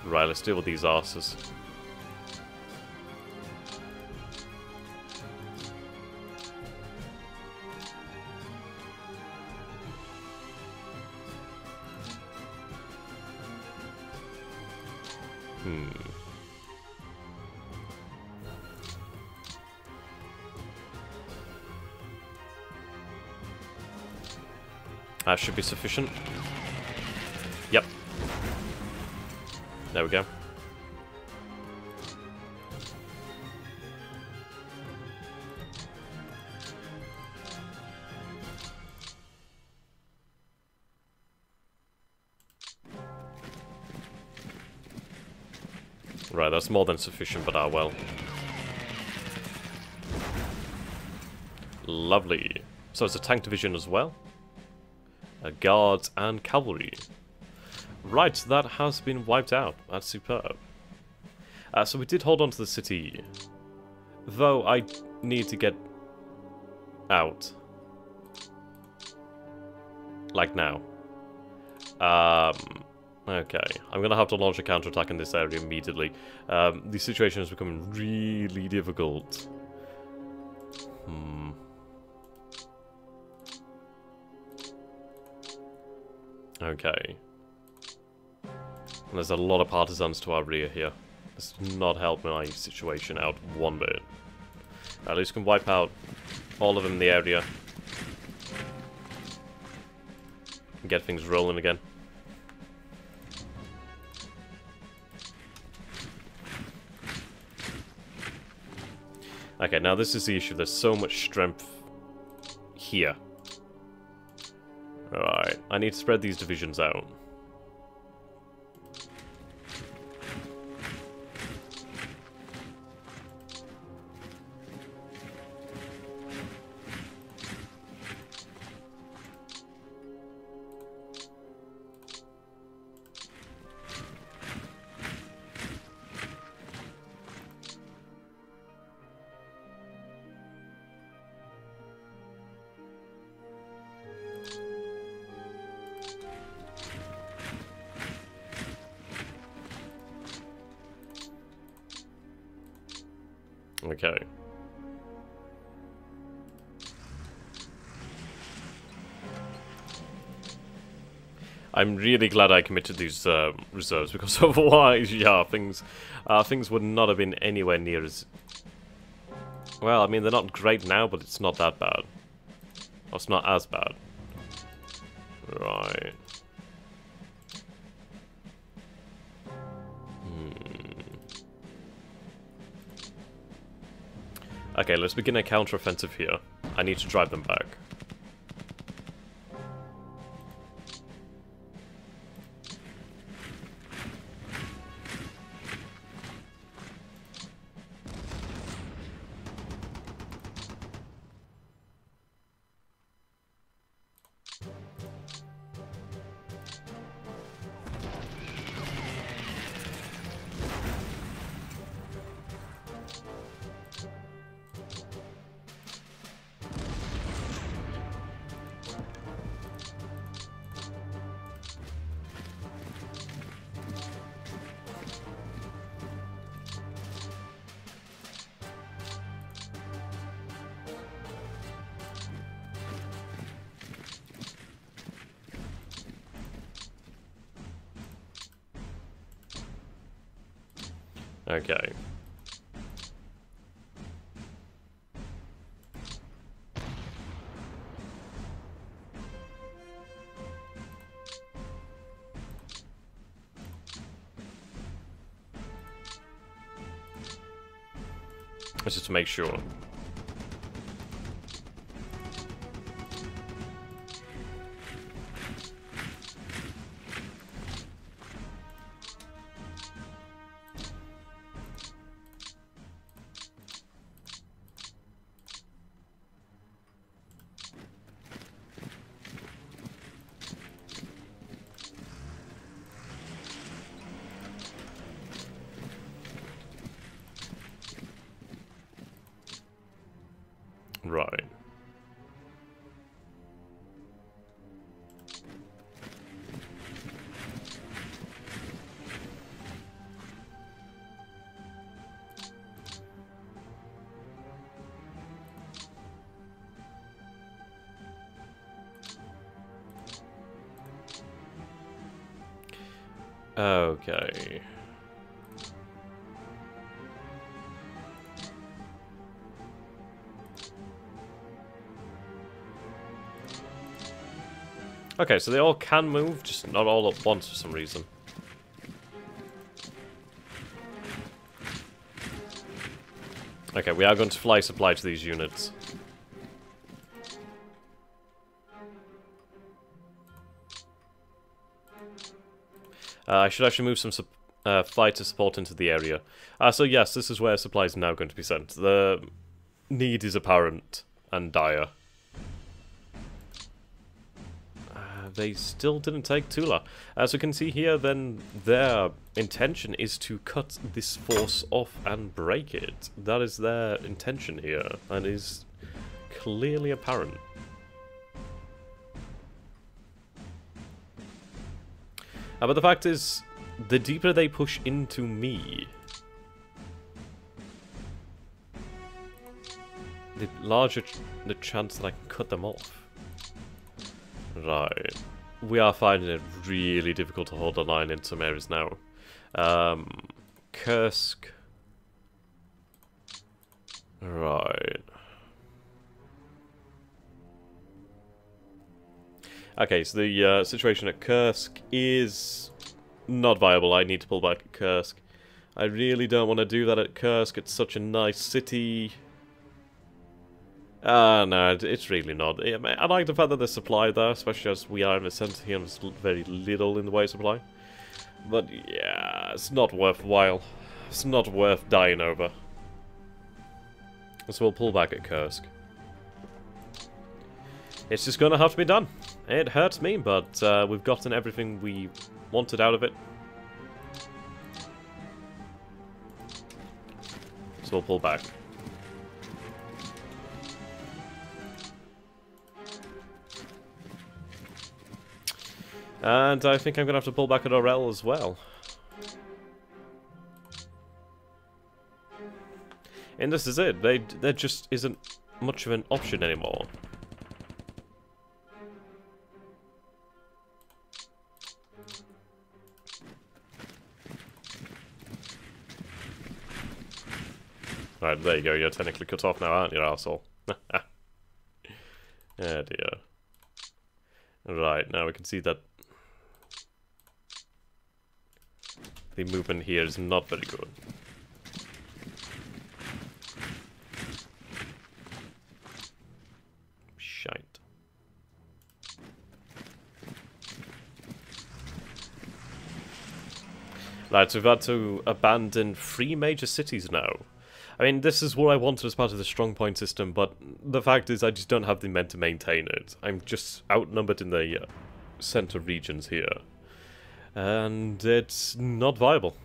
Right, let's deal with these arses. That should be sufficient. Yep. There we go. Right, that's more than sufficient, but well. Lovely. So it's a tank division as well. Guards and cavalry. Right, that has been wiped out. That's superb. So we did hold on to the city. Though I need to get out. Like now. Okay. I'm going to have to launch a counterattack in this area immediately. The situation is becoming really difficult. Okay. And there's a lot of partisans to our rear here. This does not help my situation out one bit. At least we can wipe out all of them in the area. And get things rolling again. Okay, now this is the issue. There's so much strength here. Alright, I need to spread these divisions out. Okay. I'm really glad I committed these reserves, because otherwise, yeah, things would not have been anywhere near as... Well, I mean, they're not great now, but it's not that bad. Or it's not as bad. Right. Okay, let's begin a counter-offensive here. I need to drive them back. Okay. Just to make sure. Right. Okay. Okay, so they all can move, just not all at once for some reason. Okay, we are going to fly supply to these units. I should actually move some fighter support into the area. So yes, this is where supplies are now going to be sent. The need is apparent and dire. They still didn't take Tula. As you can see here, then their intention is to cut this force off and break it. That is their intention here, and is clearly apparent. But the fact is, the deeper they push into me, the larger the chance that I can cut them off. Right. We are finding it really difficult to hold the line in some areas now. Kursk. Right. Okay, so the situation at Kursk is not viable. I need to pull back at Kursk. I really don't want to do that at Kursk. It's such a nice city. No, it's really not. I like the fact that there's supply there, especially as we are in the centre here and there's very little in the way of supply. But yeah, it's not worthwhile. It's not worth dying over. So we'll pull back at Kursk. It's just going to have to be done. It hurts me, but we've gotten everything we wanted out of it. So we'll pull back. And I think I'm going to have to pull back at Irae as well. And this is it. There just isn't much of an option anymore. Right, there you go. You're technically cut off now, aren't you, arsehole? Oh dear. Right, now we can see that the movement here is not very good. Shite. Right, so we've had to abandon 3 major cities now. I mean, this is what I wanted as part of the strong point system, but the fact is I just don't have the men to maintain it. I'm just outnumbered in the center regions here. And it's not viable.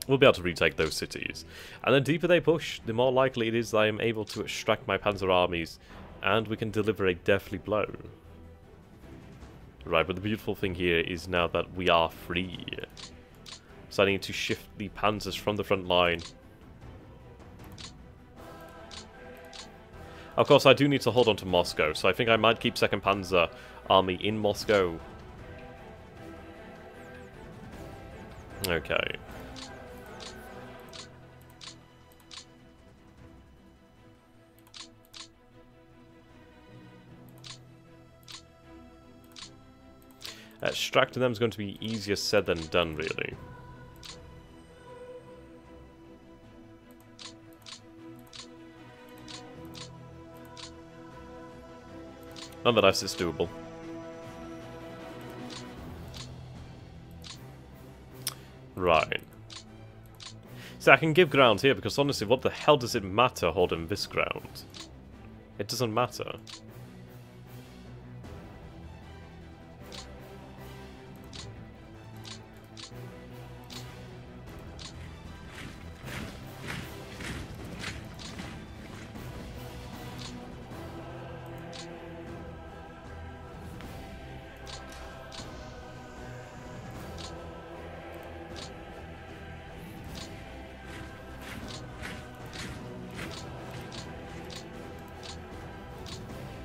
We'll be able to retake those cities. And the deeper they push, the more likely it is that I am able to extract my panzer armies, and we can deliver a deathly blow. Right, but the beautiful thing here is now that we are free. So I need to shift the panzers from the front line. Of course, I do need to hold on to Moscow, so I think I might keep 2nd Panzer Army in Moscow. Okay. Extracting them is going to be easier said than done, really. Nonetheless, it's doable. Right. So I can give ground here, because honestly, what the hell does it matter holding this ground? It doesn't matter.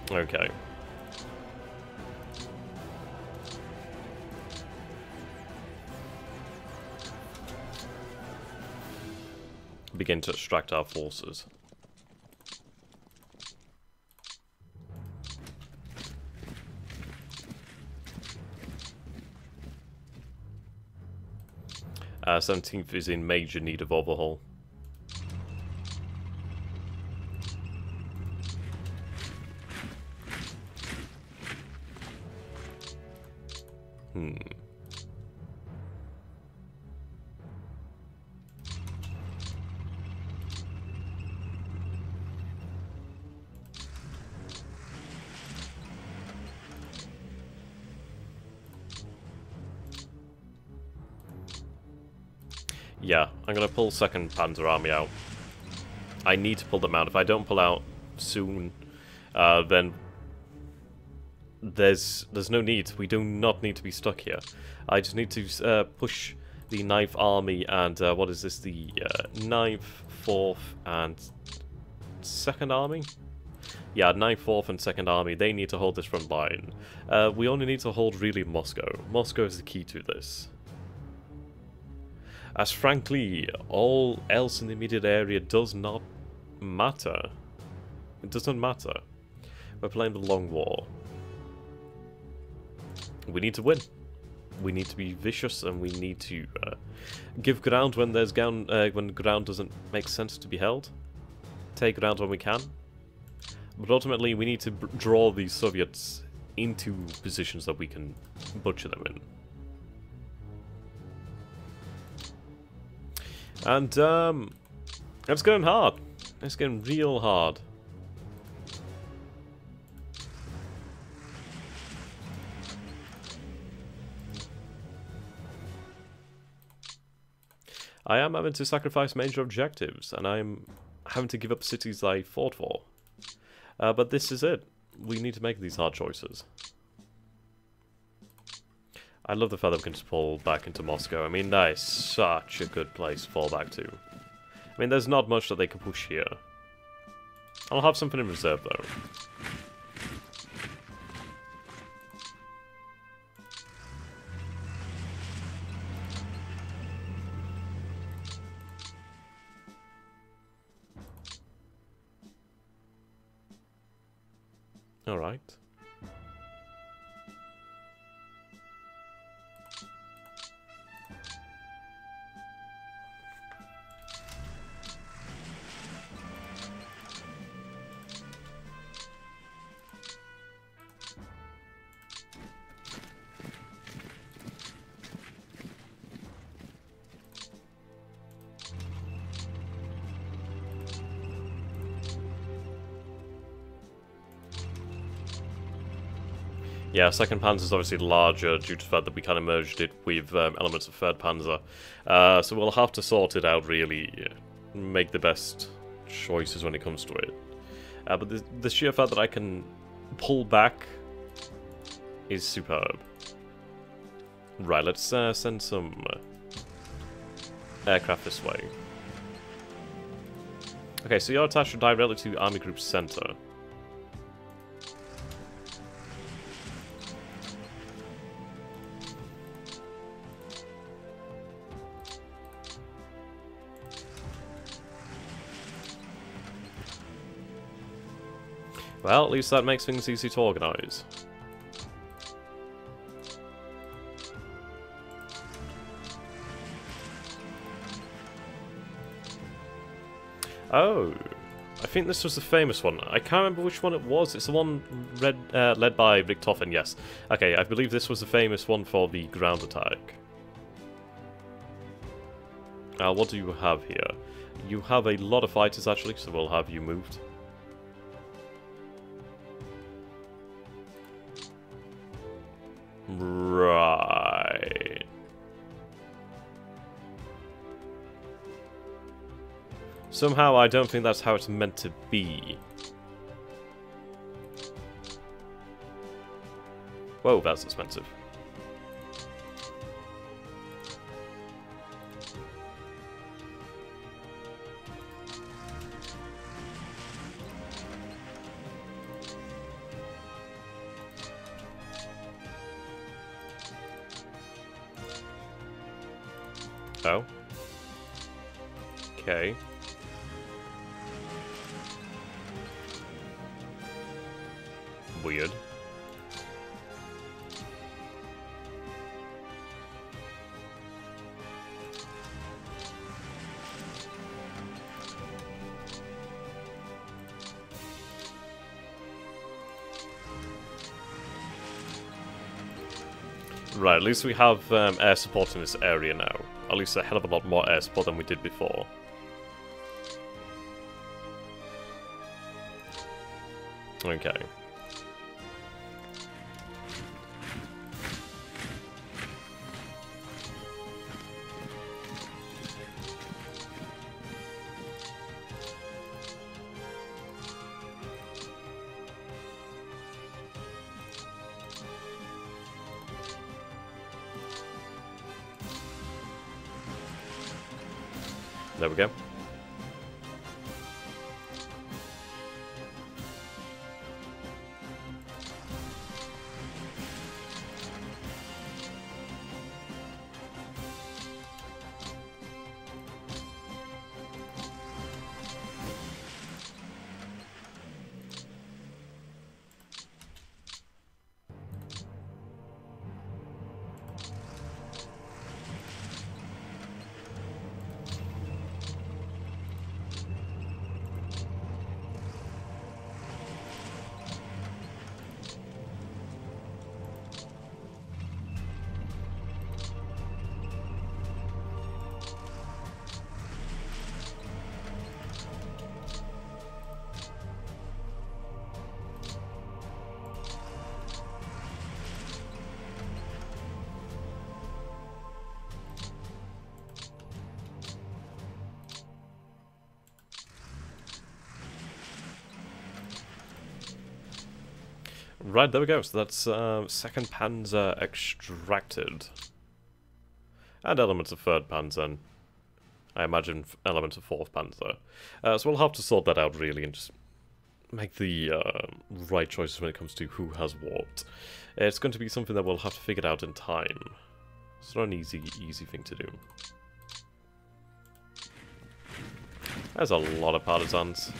Okay. Begin to extract our forces. Uh, 17th is in major need of overhaul. Yeah, I'm gonna pull 2nd Panzer Army out. I need to pull them out. If I don't pull out soon, then there's no need. We do not need to be stuck here. I just need to push the 9th Army and what is this? The 9th, 4th, and 2nd Army? Yeah, 9th, 4th, and 2nd Army. They need to hold this front line. We only need to hold really Moscow. Moscow is the key to this. As frankly, all else in the immediate area does not matter. It doesn't matter. We're playing the long war. We need to win. We need to be vicious, and we need to give ground when there's when ground doesn't make sense to be held. Take ground when we can. But ultimately, we need to draw these Soviets into positions that we can butcher them in. And, it's getting hard. It's getting real hard. I am having to sacrifice major objectives, and I'm having to give up cities I fought for. But this is it. We need to make these hard choices. I love the fact that we can just fall back into Moscow. I mean, that is such a good place to fall back to. I mean, there's not much that they can push here. I'll have something in reserve, though. Alright. Yeah, 2nd Panzer is obviously larger due to the fact that we kind of merged it with elements of 3rd Panzer. So we'll have to sort it out, really, make the best choices when it comes to it. But the sheer fact that I can pull back is superb. Right, let's send some aircraft this way. Okay, so you're attached directly to Army Group Center. Well, at least that makes things easy to organise. Oh, I think this was the famous one. I can't remember which one it was. It's the one led by Richtofen, yes. Okay, I believe this was the famous one for the ground attack. What do you have here? You have a lot of fighters, actually, so we'll have you moved. Right. Somehow I don't think that's how it's meant to be. Whoa, that's expensive. Oh. Okay. Weird. Right, at least we have air support in this area now. At least a hell of a lot more air support than we did before. Okay. There we go. Right, there we go. So that's 2nd Panzer extracted. And elements of 3rd Panzer, and I imagine elements of 4th Panzer. So we'll have to sort that out, really, and just make the right choices when it comes to who has what. It's going to be something that we'll have to figure out in time. It's not an easy thing to do. There's a lot of partisans.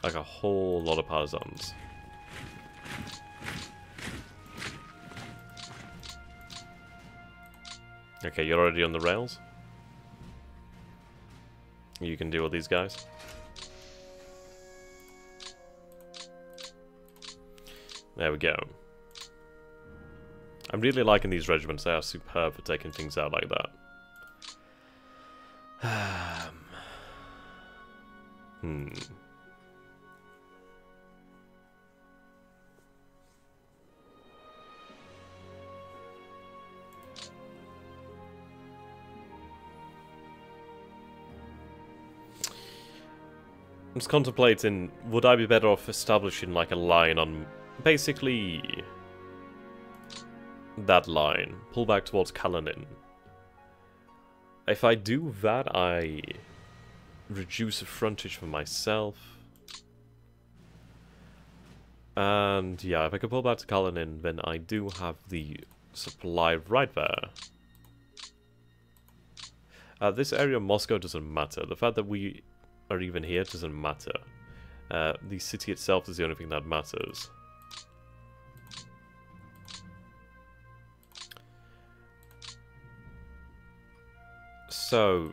Like a whole lot of partisans. Okay, you're already on the rails. You can deal with these guys. There we go. I'm really liking these regiments. They are superb for taking things out like that. I'm just contemplating, would I be better off establishing like a line on basically that line, pull back towards Kalinin. If I do that, I reduce the frontage for myself. And yeah, if I can pull back to Kalinin, then I do have the supply right there. This area of Moscow doesn't matter. The fact that we are even here doesn't matter. The city itself is the only thing that matters. So...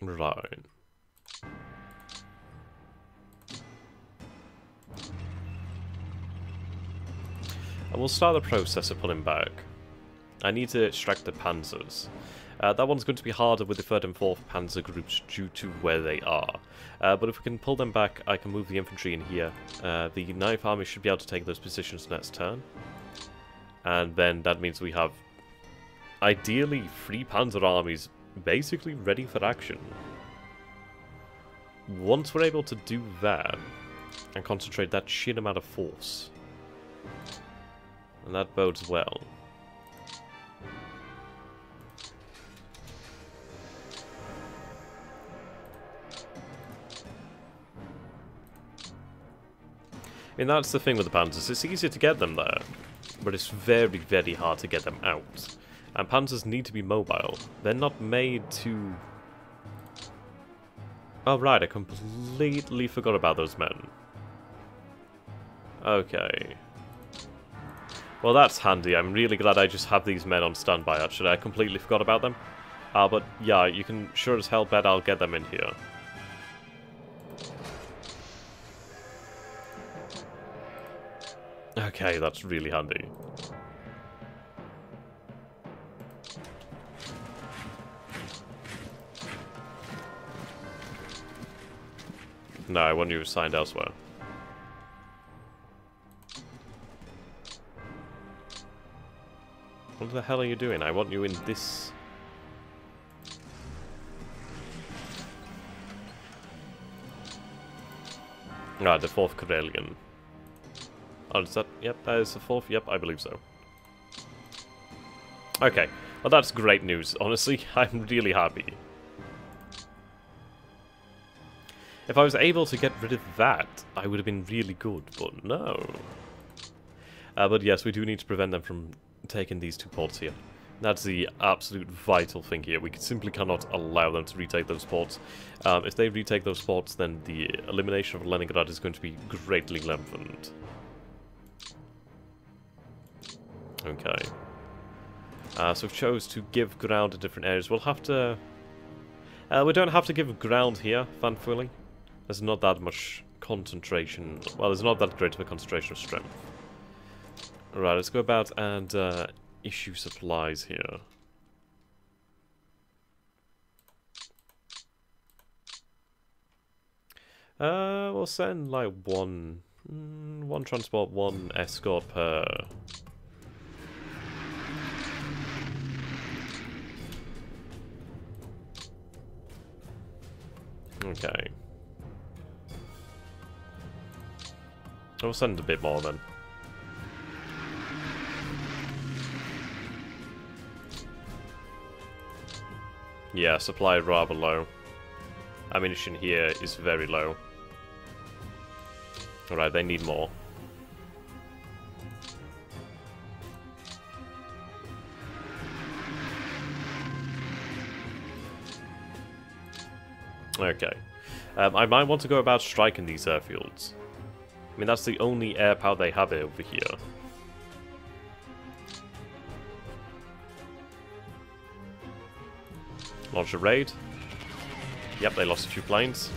Right. And we'll start the process of pulling back. I need to extract the panzers. That one's going to be harder with the 3rd and 4th panzer groups due to where they are. But if we can pull them back, I can move the infantry in here. The 9th Army should be able to take those positions next turn. And then that means we have, ideally, 3 panzer armies basically ready for action. Once we're able to do that, and concentrate that sheer amount of force, and that bodes well. I mean, that's the thing with the panzers, it's easy to get them there, but it's very, very hard to get them out. And panzers need to be mobile. They're not made to... Oh right, I completely forgot about those men. Okay. Well, that's handy. I'm really glad I just have these men on standby, actually. I completely forgot about them. But yeah, you can sure as hell bet I'll get them in here. Okay, that's really handy. No, I want you assigned elsewhere. What the hell are you doing? I want you in this... Ah, the 4th Karelian. Oh, is that... Yep, that is the 4th? Yep, I believe so. Okay, well that's great news, honestly. I'm really happy. If I was able to get rid of that, I would have been really good, but no. But yes, we do need to prevent them from taking these 2 ports here. That's the absolute vital thing here. We simply cannot allow them to retake those ports. If they retake those ports, then the elimination of Leningrad is going to be greatly lengthened. Okay. So we've chose to give ground to different areas. We'll have to... we don't have to give ground here, thankfully. There's not that much concentration. Well, there's not that great of a concentration of strength. Alright, let's go about and issue supplies here. We'll send like one transport, 1 escort per... Okay. I'll send a bit more then. Yeah, supply rather low. Ammunition here is very low. Alright, they need more. Okay. I might want to go about striking these airfields. I mean, that's the only air power they have over here. Launch a raid. Yep, they lost a few planes.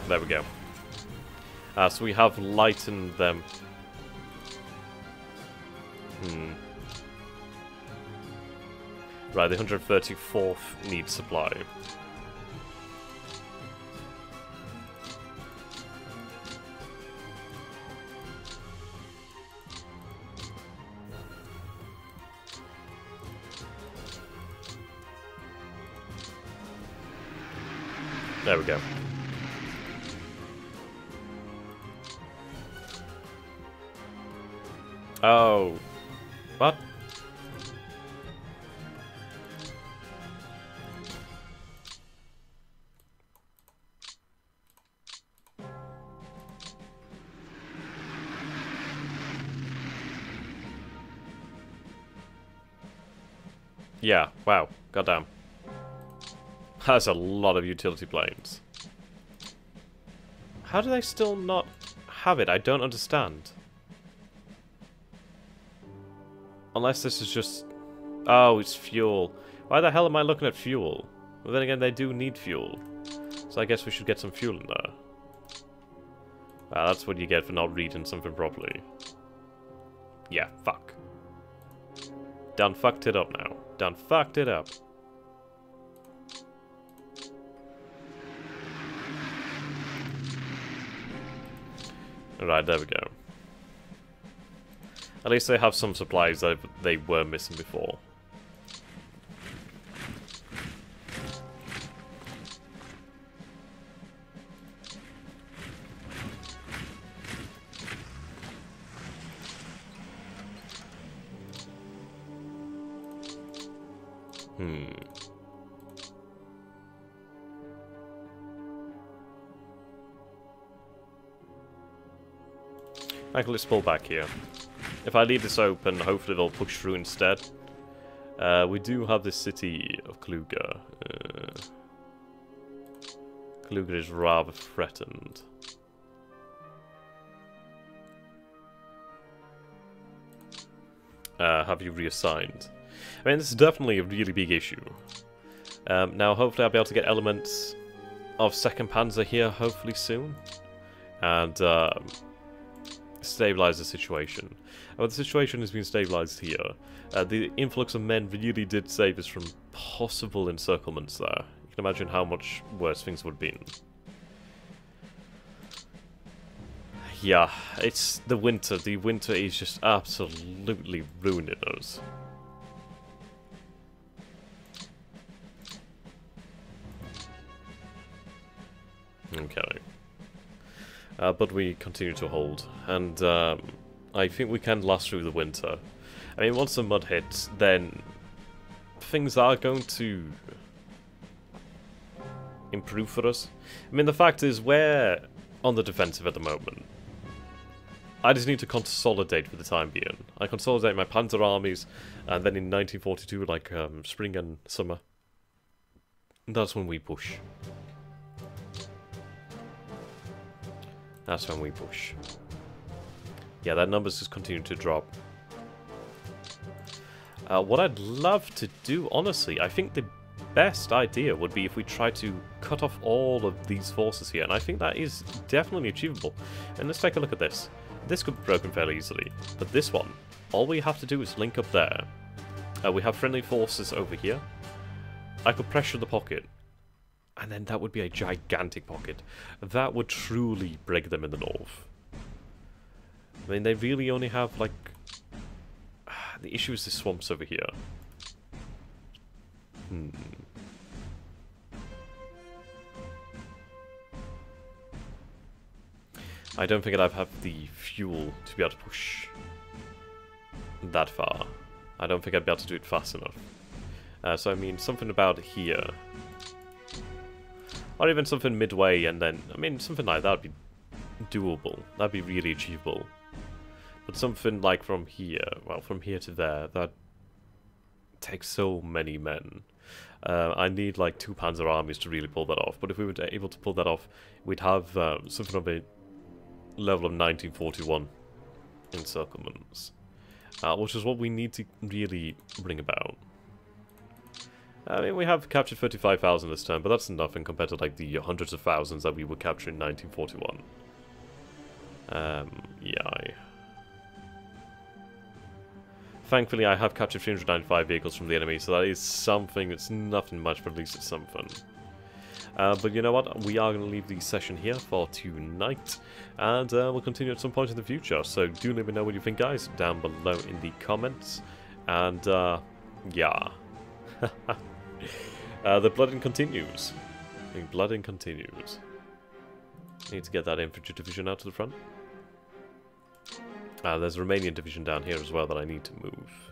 There we go. So we have lightened them. Right, the 134th needs supply. There we go. Oh. What? Yeah, wow. Goddamn. That's a lot of utility planes. How do they still not have it? I don't understand. Unless this is just... Oh, it's fuel. Why the hell am I looking at fuel? Well, then again, they do need fuel. So I guess we should get some fuel in there. Well, that's what you get for not reading something properly. Yeah, fuck. Done fucked it up now. Done fucked it up. Alright, there we go. At least they have some supplies that they were missing before. Michael, let's pull back here. If I leave this open, hopefully they'll push through instead. We do have the city of Kluger. Kluger is rather threatened. Have you reassigned? I mean, this is definitely a really big issue. Now, hopefully I'll be able to get elements of 2nd Panzer here, hopefully soon. And, stabilize the situation. Well, the situation has been stabilized here. The influx of men really did save us from possible encirclements there. You can imagine how much worse things would have been. Yeah, it's the winter. The winter is just absolutely ruining us. Okay. But we continue to hold, and I think we can last through the winter. I mean, once the mud hits, then things are going to improve for us. I mean, the fact is, we're on the defensive at the moment. I just need to consolidate for the time being. I consolidate my Panzer armies, and then in 1942, like spring and summer, that's when we push. That's when we push. Yeah, that number's just continue to drop. What I'd love to do, honestly, I think the best idea would be if we try to cut off all of these forces here, and I think that is definitely achievable. And let's take a look at this. This could be broken fairly easily, but this one, all we have to do is link up there. We have friendly forces over here. I could pressure the pocket. And then that would be a gigantic pocket. That would truly break them in the north. I mean, they really only have, like... The issue is the swamps over here. I don't think I'd have the fuel to be able to push that far. I don't think I'd be able to do it fast enough. So, I mean, something about here... Or even something midway, and then, I mean, something like that would be doable. That'd be really achievable. But something like from here, well, from here to there, that takes so many men. I need like 2 Panzer armies to really pull that off. But if we were able to pull that off, we'd have something of a level of 1941 encirclements. Which is what we need to really bring about. I mean, we have captured 35,000 this turn, but that's nothing compared to like the hundreds of thousands that we would capture in 1941. Yeah. Thankfully, I have captured 395 vehicles from the enemy, so that is something. It's nothing much, but at least it's something. But you know what? We are going to leave the session here for tonight, and we'll continue at some point in the future. So do let me know what you think, guys, down below in the comments. And, yeah. The blooding continues. The blooding continues. Need to get that infantry division out to the front. There's a Romanian division down here as well that I need to move.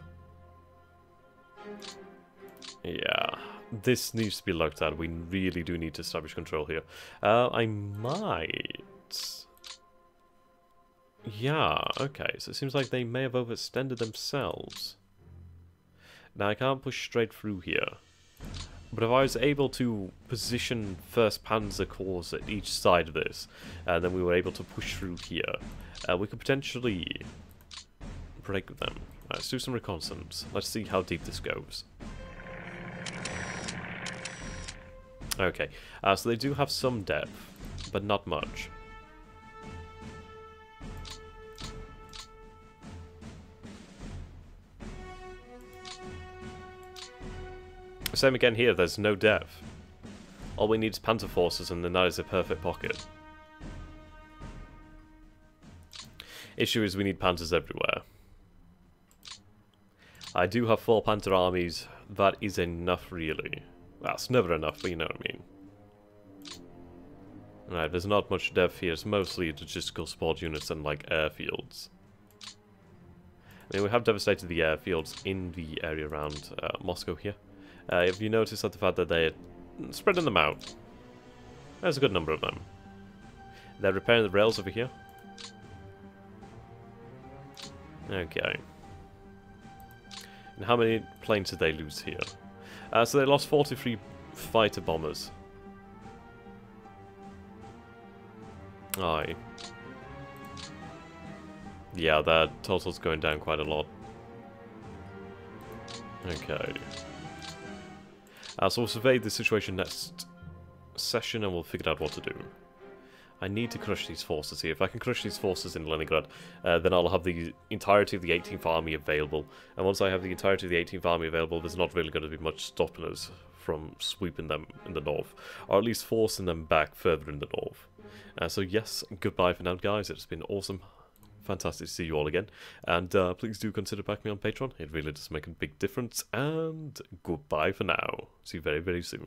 Yeah, this needs to be looked at. We really do need to establish control here. I might... Yeah, okay, so it seems like they may have overextended themselves. Now, I can't push straight through here. But if I was able to position 1st Panzer Corps at each side of this, and then we were able to push through here, we could potentially break them. Let's do some reconnaissance. Let's see how deep this goes. Okay, so they do have some depth, but not much. Same again here, there's no depth. All we need is Panzer forces, and then that is a perfect pocket. Issue is we need Panzers everywhere. I do have 4 Panther armies. That is enough, really. Well, it's never enough, but you know what I mean. Alright, there's not much depth here. It's mostly logistical support units and, like, airfields. I mean, we have devastated the airfields in the area around Moscow here. Have you noticed that the fact that they're spreading them out? There's a good number of them. They're repairing the rails over here. Okay. And how many planes did they lose here? So they lost 43 fighter bombers. Aye. Yeah, that total's going down quite a lot. Okay. So we'll survey the situation next session and we'll figure out what to do. I need to crush these forces here. If I can crush these forces in Leningrad, then I'll have the entirety of the 18th Army available. And once I have the entirety of the 18th Army available, there's not really going to be much stopping us from sweeping them in the north. Or at least forcing them back further in the north. So yes, goodbye for now, guys. It's been awesome. Fantastic to see you all again. And please do consider backing me on Patreon. It really does make a big difference. And goodbye for now. See you very, very soon.